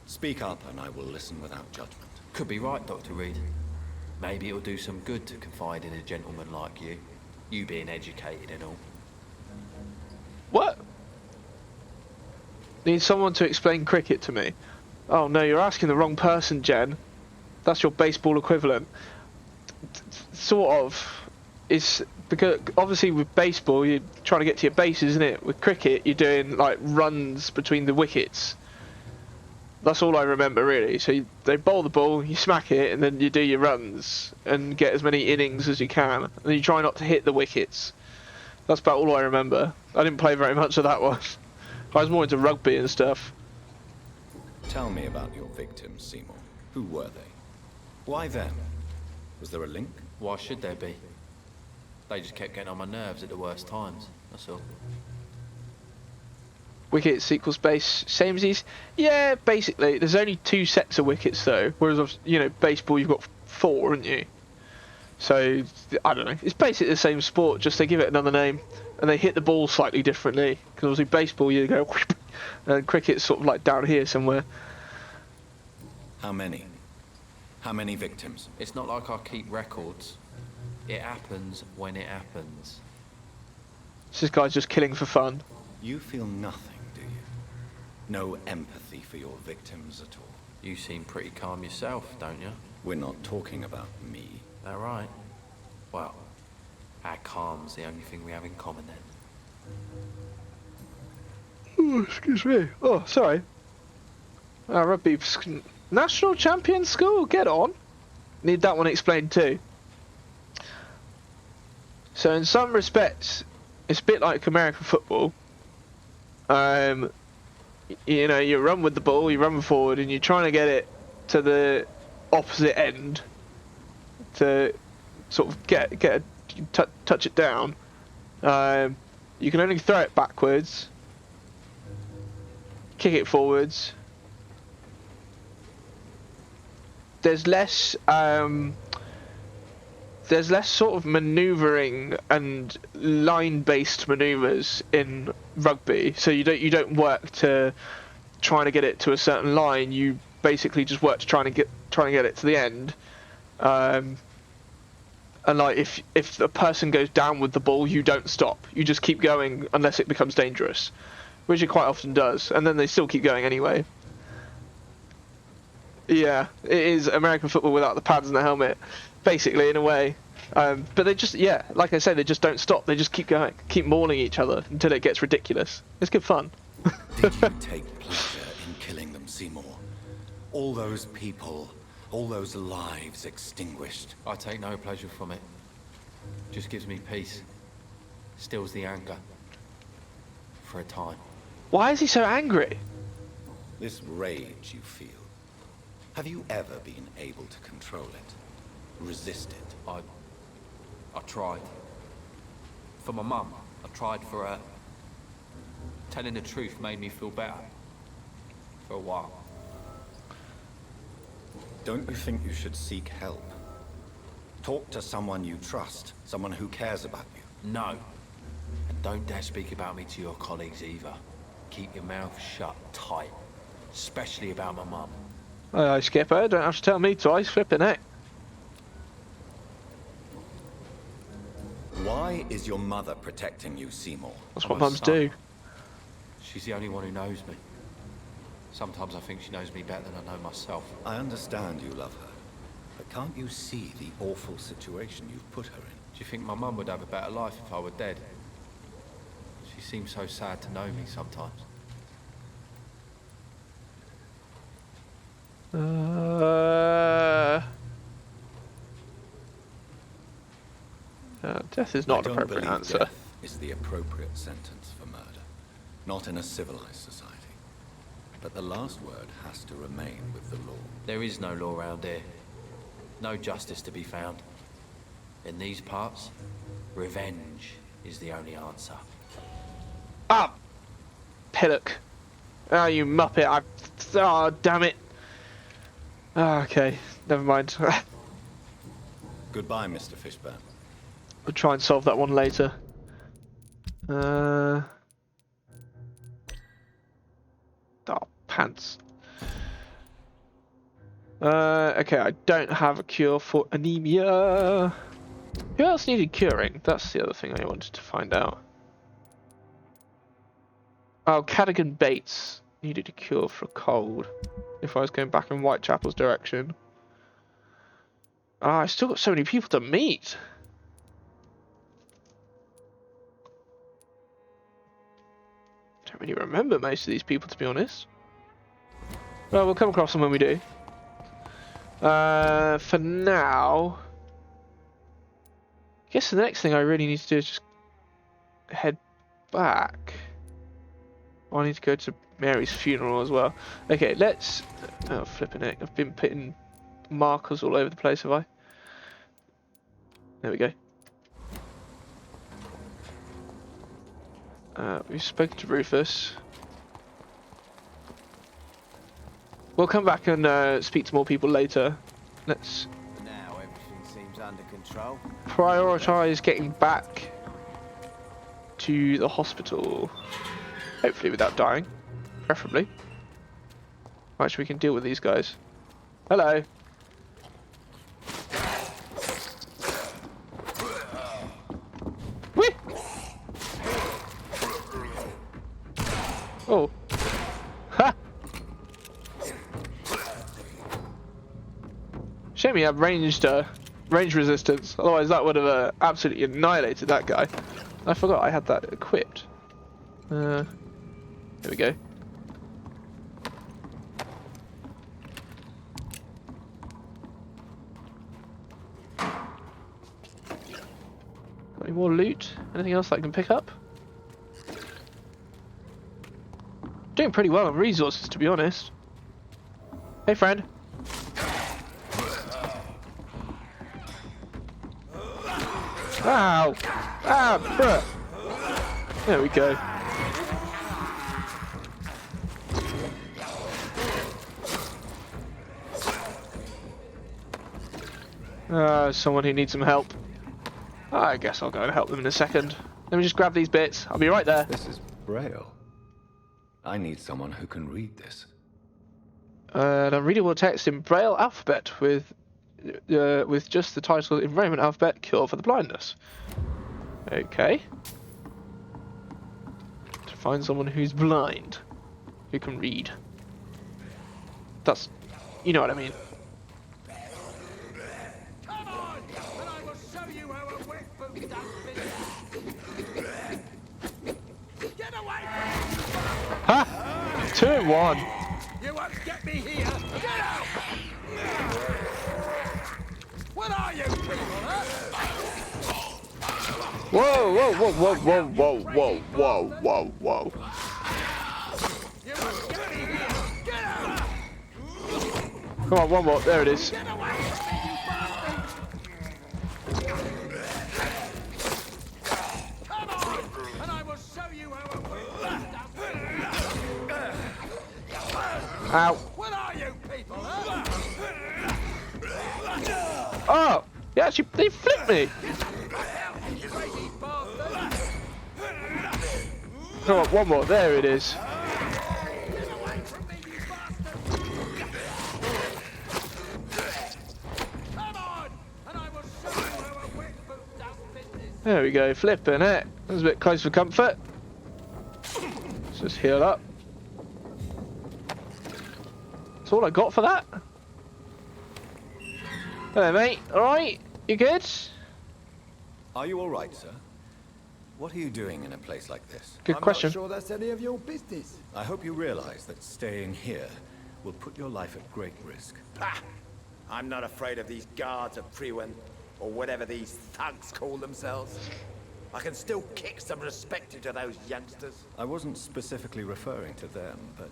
Speak up and I will listen without judgment. Could be right, Dr. Reed. Maybe it'll do some good to confide in a gentleman like you. You being educated and all. What? Need someone to explain cricket to me. Oh no, you're asking the wrong person, Jen. That's your baseball equivalent. Sort of. It's because obviously with baseball you're trying to get to your bases, isn't it? With cricket you're doing like runs between the wickets. That's all I remember really. So they bowl the ball, you smack it, and then you do your runs and get as many innings as you can. And you try not to hit the wickets. That's about all I remember. I didn't play very much of that one. I was more into rugby and stuff. Tell me about your victims, Seymour. Who were they? Why them? Was there a link? Why should there be? They just kept getting on my nerves at the worst times, that's all. Wickets equals base, samesies? Yeah, basically. There's only 2 sets of wickets though, whereas, you know, baseball you've got 4, haven't you? So, I don't know. It's basically the same sport, just they give it another name. And they hit the ball slightly differently. Because obviously baseball you go whoop, and cricket's sort of like down here somewhere. How many? How many victims? It's not like I keep records. It happens when it happens. This guy's just killing for fun. You feel nothing, do you? No empathy for your victims at all? You seem pretty calm yourself, don't you? We're not talking about me. That right? Well, our calm's the only thing we have in common then. Oh, excuse me. Oh, sorry. Rugby national champion school. Get on. Need that one explained too. So in some respects, it's a bit like American football. You know, you run with the ball, you run forward, and you're trying to get it to the opposite end to sort of touch it down. You can only throw it backwards, kick it forwards. There's less sort of manoeuvring and line-based manoeuvres in rugby. So you don't work to trying to get it to a certain line. You basically just work to trying to get it to the end. And like if the person goes down with the ball, you don't stop. You just keep going unless it becomes dangerous, which it quite often does. And then they still keep going anyway. Yeah, it is American football without the pads and the helmet, basically, in a way. But they just, yeah, like I said, they just don't stop. They just keep going, keep mauling each other until it gets ridiculous. It's good fun. Did you take pleasure in killing them, Seymour? All those people, all those lives extinguished. I take no pleasure from it. Just gives me peace. Stills the anger. For a time. Why is he so angry? This rage you feel, have you ever been able to control it? Resist it? I tried. For my mum. I tried for her. Telling the truth made me feel better. For a while. Don't you think you should seek help? Talk to someone you trust, someone who cares about you. No. And don't dare speak about me to your colleagues either. Keep your mouth shut tight. Especially about my mum. Aye, Skipper, don't have to tell me twice, flipping it. Why is your mother protecting you, Seymour? That's what mums do. She's the only one who knows me. Sometimes I think she knows me better than I know myself. I understand you love her, but can't you see the awful situation you've put her in? Do you think my mum would have a better life if I were dead? She seems so sad to know me sometimes. Death is not an appropriate answer. Death is the appropriate sentence for murder, not in a civilized society. but the last word has to remain with the law. There is no law around here. No justice to be found. In these parts, revenge is the only answer. Ah! Pillock. Ah, you muppet. Oh, damn it. Ah, okay, never mind. Goodbye, Mr. Fishburne. We'll try and solve that one later. Oh, pants. Okay, I don't have a cure for anemia. Who else needed curing? That's the other thing I wanted to find out. Oh, Cadogan Bates needed a cure for a cold. If I was going back in Whitechapel's direction. Ah, I still got so many people to meet. Don't really remember most of these people, to be honest. Well, we'll come across them when we do. For now, I guess the next thing I really need to do is just head back. I need to go to Mary's funeral as well. Okay, let's... Oh, flipping it. I've been putting markers all over the place, have I? There we go. We've spoken to Rufus. We'll come back and speak to more people later. Let's Now everything seems under control. prioritise getting back to the hospital. Hopefully without dying. Preferably. Right, so we can deal with these guys. Hello. Whee! Oh. Ha! Shame he had range resistance. Otherwise that would have absolutely annihilated that guy. I forgot I had that equipped. There we go. Got any more loot? Anything else that I can pick up? Doing pretty well on resources, to be honest. Hey, friend. Ow! Ah, bruh! There we go. Someone who needs some help. I guess I'll go and help them in a second. Let me just grab these bits. I'll be right there. This is Braille. I need someone who can read this. An unreadable text in Braille alphabet with just the title in Roman alphabet, Cure for the Blindness. Okay. To find someone who's blind, who can read. That's, you know what I mean. Ha! 2 in 1. You won't get me here! Get out! What are you people, huh? Whoa, whoa, whoa, whoa, whoa, whoa, whoa, whoa, whoa, whoa. You won't get me here! Get out! Come on, one more. There it is. Get away from me, you bastards! Come on, and I will show you how it works. Ow. What are you people, huh? Oh! Yeah, actually, they flipped me. Come on, one more. There it is. There we go, flipping it. That was a bit close for comfort. Let's just heal up. That's all I got for that. Hello, mate. Alright? You good? Are you alright, sir? What are you doing in a place like this? Good question. I'm not sure that's any of your business. I hope you realize that staying here will put your life at great risk. Pah! I'm not afraid of these guards of Frewen, or whatever these thugs call themselves. I can still kick some respect into those youngsters. I wasn't specifically referring to them, but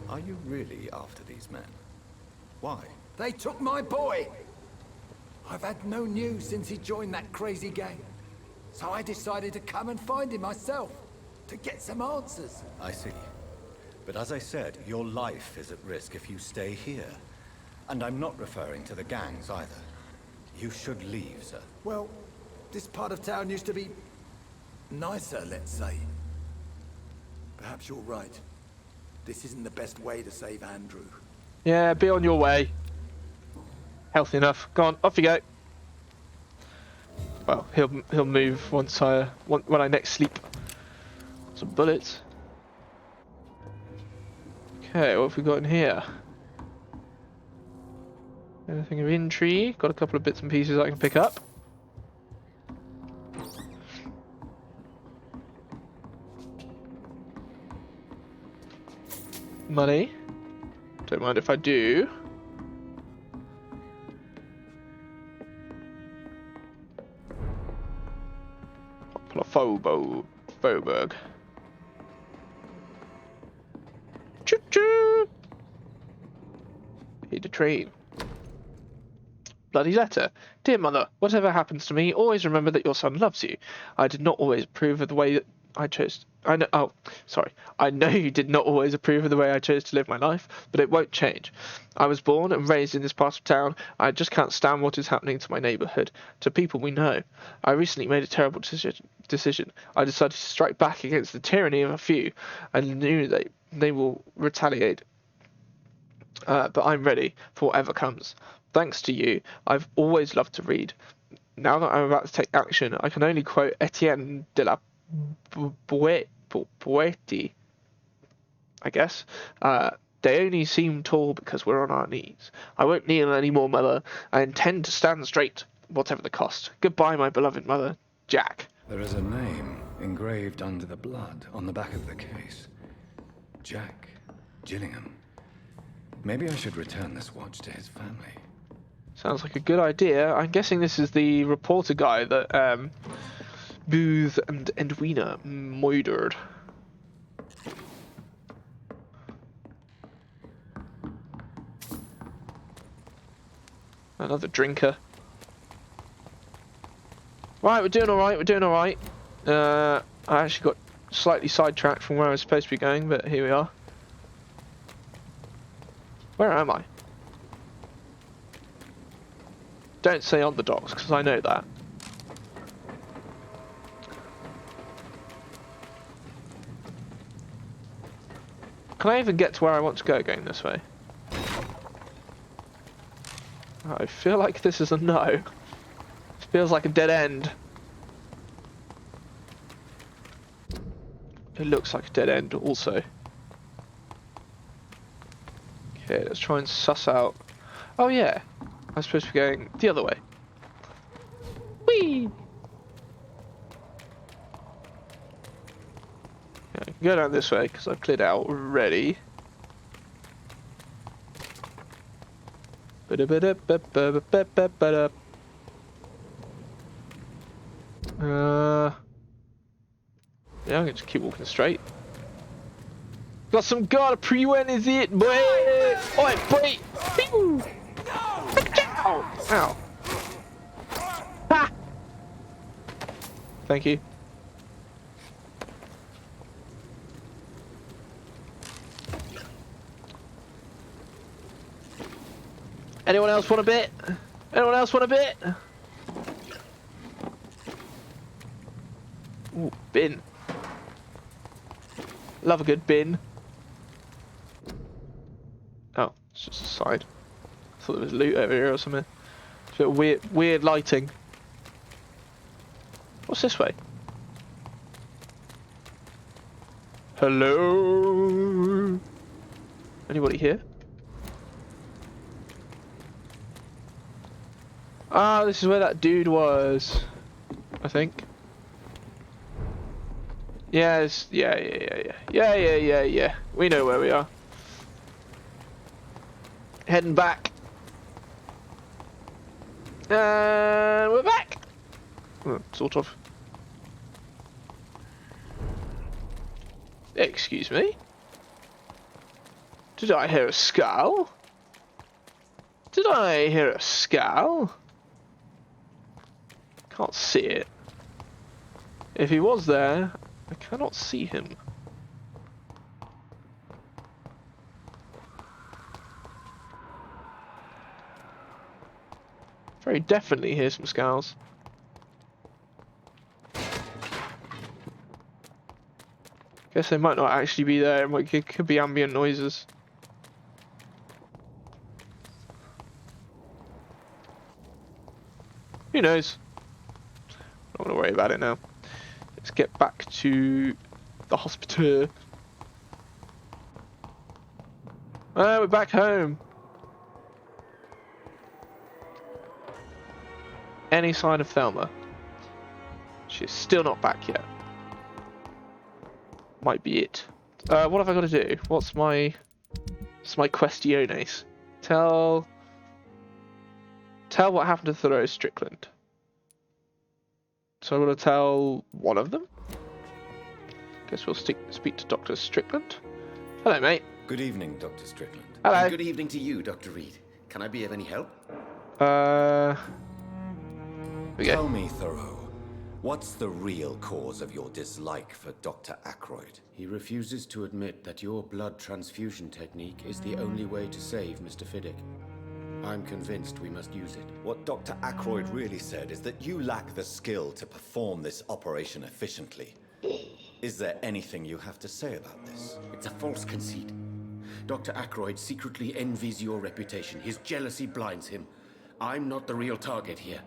Are you really after these men? Why? They took my boy! I've had no news since he joined that crazy gang. So I decided to come and find him myself, to get some answers. I see. But as I said, your life is at risk if you stay here. And I'm not referring to the gangs either. You should leave, sir. Well, this part of town used to be nicer, let's say. Perhaps you're right. This isn't the best way to save Andrew. Yeah, be on your way. Healthy enough. Go on, off you go. Well, he'll move once when I next sleep. Some bullets. Okay, what have we got in here? Anything of intrigue? Got a couple of bits and pieces I can pick up. Money. Don't mind if I do. Pull a Faubourg. Choo choo! Need a train. Bloody letter. Dear mother, whatever happens to me, always remember that your son loves you. I did not always approve of the way that I chose. I know you did not always approve of the way I chose to live my life, but it won't change. I was born and raised in this part of town. I just can't stand what is happening to my neighbourhood, to people we know. I recently made a terrible decision. I decided to strike back against the tyranny of a few. I knew they will retaliate. But I'm ready for whatever comes. Thanks to you, I've always loved to read. Now that I'm about to take action, I can only quote Etienne de la Boétie, I guess. They only seem tall because we're on our knees. I won't kneel anymore, mother. I intend to stand straight, whatever the cost. Goodbye, my beloved mother, Jack. There is a name engraved under the blood on the back of the case. Jack Gillingham. Maybe I should return this watch to his family. Sounds like a good idea. I'm guessing this is the reporter guy that Booth and Edwina murdered. Another drinker. Right, we're doing alright. I actually got slightly sidetracked from where I was supposed to be going, but here we are. Where am I? Don't say on the docks, because I know that. Can I even get to where I want to go going this way? I feel like this is a no. It feels like a dead end. It looks like a dead end also. Okay, let's try and suss out. Oh yeah, I'm supposed to be going the other way. Whee! Yeah, I can go down this way because I've cleared out already. Yeah, I'm gonna just keep walking straight. Got some guard pre-wen, is it, boy? Oi, boy! Pew! Ow! Ow! Ha! Thank you. Anyone else want a bit? Anyone else want a bit? Ooh, bin. Love a good bin. Oh, it's just a side. I thought there was loot over here or something. It's a bit weird lighting. What's this way? Hello? Anybody here? Ah, this is where that dude was, I think. Yes, yeah. We know where we are. Heading back. And we're back. Well, sort of. Excuse me. Did I hear a scowl? Did I hear a scowl? Can't see it. If he was there, I cannot see him. Very definitely hear some scowls. Guess they might not actually be there. It could be ambient noises. Who knows? Not gonna worry about it now. Let's get back to the hospital. We're back home. Any sign of Thelma? She's still not back yet. Might be it. What have I got to do? What's my questiones? Tell what happened to Thoreau Strickland. So I'm going to tell one of them. Guess we'll speak to Dr. Strickland. Hello, mate. Good evening, Dr. Strickland. Hello. And good evening to you, Dr. Reed. Can I be of any help? Tell me, Thoreau, what's the real cause of your dislike for Dr. Ackroyd? He refuses to admit that your blood transfusion technique is the only way to save Mr. Fiddick. I'm convinced we must use it. What Dr. Ackroyd really said is that you lack the skill to perform this operation efficiently. Is there anything you have to say about this? It's a false conceit. Dr. Ackroyd secretly envies your reputation. His jealousy blinds him. I'm not the real target here.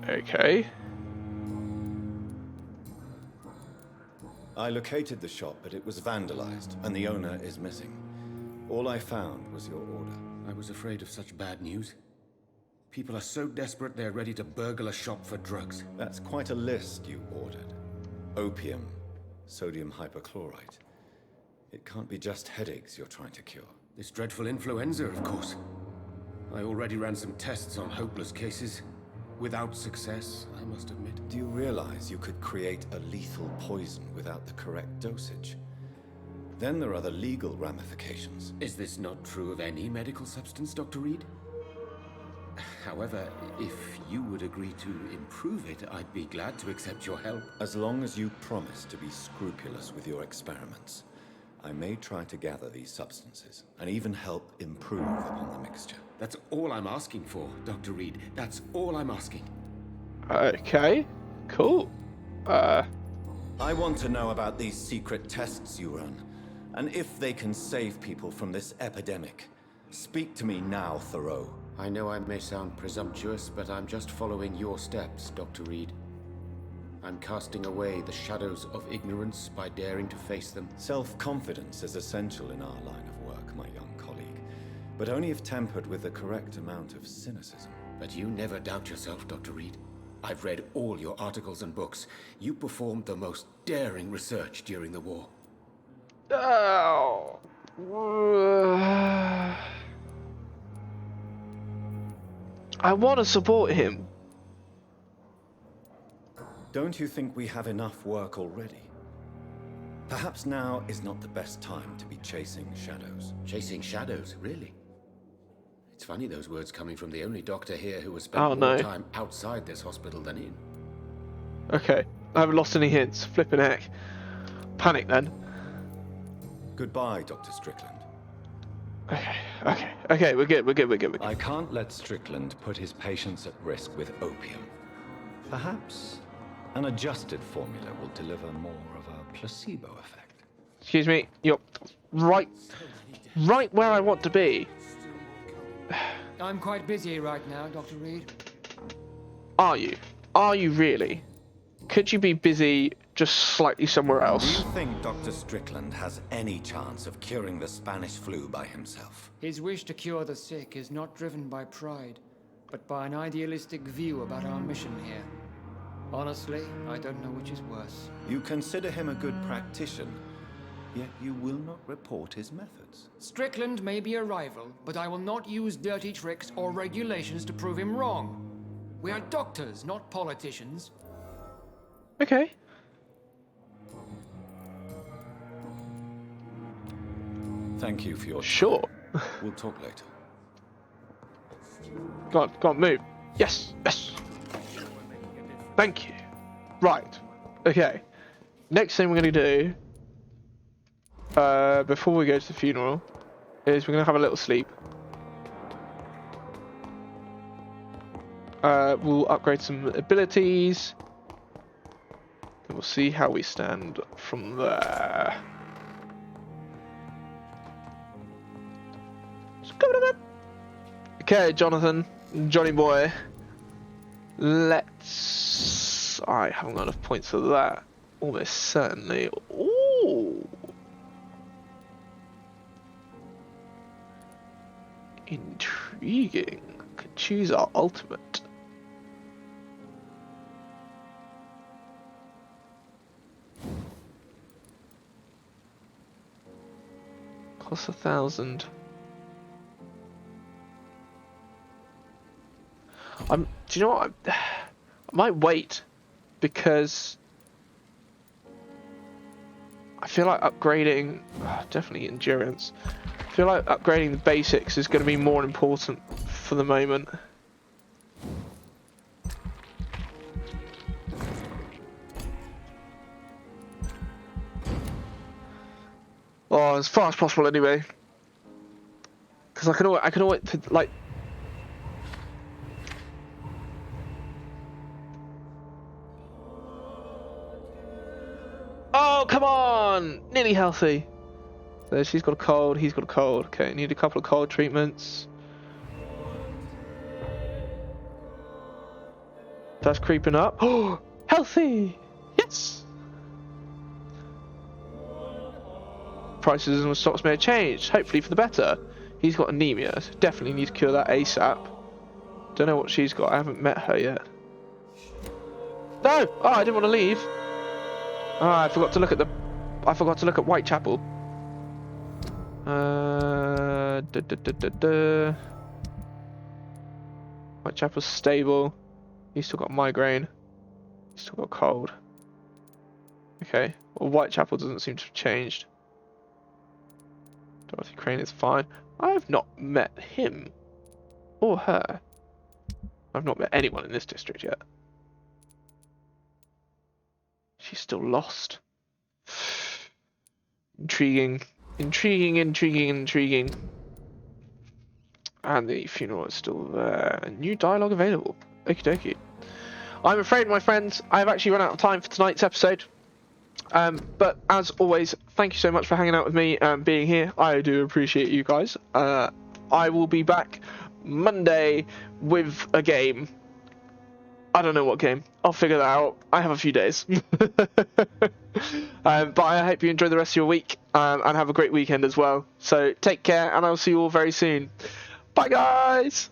Okay. I located the shop, but it was vandalized, and the owner is missing. All I found was your order. I was afraid of such bad news. People are so desperate they're ready to burgle a shop for drugs. That's quite a list you ordered. Opium, sodium hypochlorite. It can't be just headaches you're trying to cure. This dreadful influenza, of course. I already ran some tests on hopeless cases. Without success, I must admit. Do you realize you could create a lethal poison without the correct dosage? Then there are the legal ramifications. Is this not true of any medical substance, Dr. Reed? However, if you would agree to improve it, I'd be glad to accept your help. As long as you promise to be scrupulous with your experiments, I may try to gather these substances, and even help improve upon the mixture. That's all I'm asking for, Dr. Reed. That's all I'm asking. Okay, cool. I want to know about these secret tests you run, and if they can save people from this epidemic. Speak to me now, Thoreau. I know I may sound presumptuous, but I'm just following your steps, Dr. Reed. I'm casting away the shadows of ignorance by daring to face them. Self-confidence is essential in our line of work, my young colleague, but only if tempered with the correct amount of cynicism. But you never doubt yourself, Dr. Reed. I've read all your articles and books. You performed the most daring research during the war. Oh. I want to support him. Don't you think we have enough work already? Perhaps now is not the best time to be chasing shadows. Chasing shadows, really? It's funny those words coming from the only doctor here who has spent more time outside this hospital than in. Okay, I haven't lost any hints. Flipping heck. Panic then. Goodbye, Dr. Strickland. Okay, we're good. I can't let Strickland put his patients at risk with opium. Perhaps an adjusted formula will deliver more of a placebo effect. Excuse me, you're right where I want to be. I'm quite busy right now, Dr. Reed. Are you? Are you really? Could you be busy just slightly somewhere else? Do you think Dr. Strickland has any chance of curing the Spanish flu by himself? His wish to cure the sick is not driven by pride, but by an idealistic view about our mission here. Honestly, I don't know which is worse. You consider him a good practitioner, yet you will not report his methods. Strickland may be a rival, but I will not use dirty tricks or regulations to prove him wrong. We are doctors, not politicians. Thank you for your time. Sure. We'll talk later. Go on, move. Yes, yes. Thank you. Right. Okay. Next thing we're going to do, before we go to the funeral, is we're going to have a little sleep. We'll upgrade some abilities. And we'll see how we stand from there. Okay, Jonathan, Johnny boy. Let's... I haven't got enough points for that. Almost certainly. Ooh. Intriguing. Could choose our ultimate. Costs 1,000. Do you know what? I might wait because I feel like upgrading, definitely endurance. I feel like upgrading the basics is going to be more important for the moment. Well, as far as possible anyway. Because I can always like. Oh, come on! Nearly healthy. So she's got a cold, he's got a cold. Okay, need a couple of cold treatments. That's creeping up. Oh, healthy! Yes! Prices and stocks may have changed, hopefully for the better. He's got anemia, so definitely need to cure that ASAP. Don't know what she's got, I haven't met her yet. No! Oh, I didn't want to leave. Oh, I forgot to look at Whitechapel. Whitechapel's stable. He's still got migraine. He's still got cold. Okay. Well, Whitechapel doesn't seem to have changed. Dorothy Crane is fine. I have not met him or her. I've not met anyone in this district yet. She's still lost. Intriguing. Intriguing, intriguing, intriguing. And the funeral is still there. New dialogue available. Okie dokie. I'm afraid, my friends, I have actually run out of time for tonight's episode. But as always, thank you so much for hanging out with me and being here. I do appreciate you guys. I will be back Monday with a game. I don't know what game. I'll figure that out. I have a few days. But I hope you enjoy the rest of your week and have a great weekend as well. So take care, and I'll see you all very soon. Bye, guys!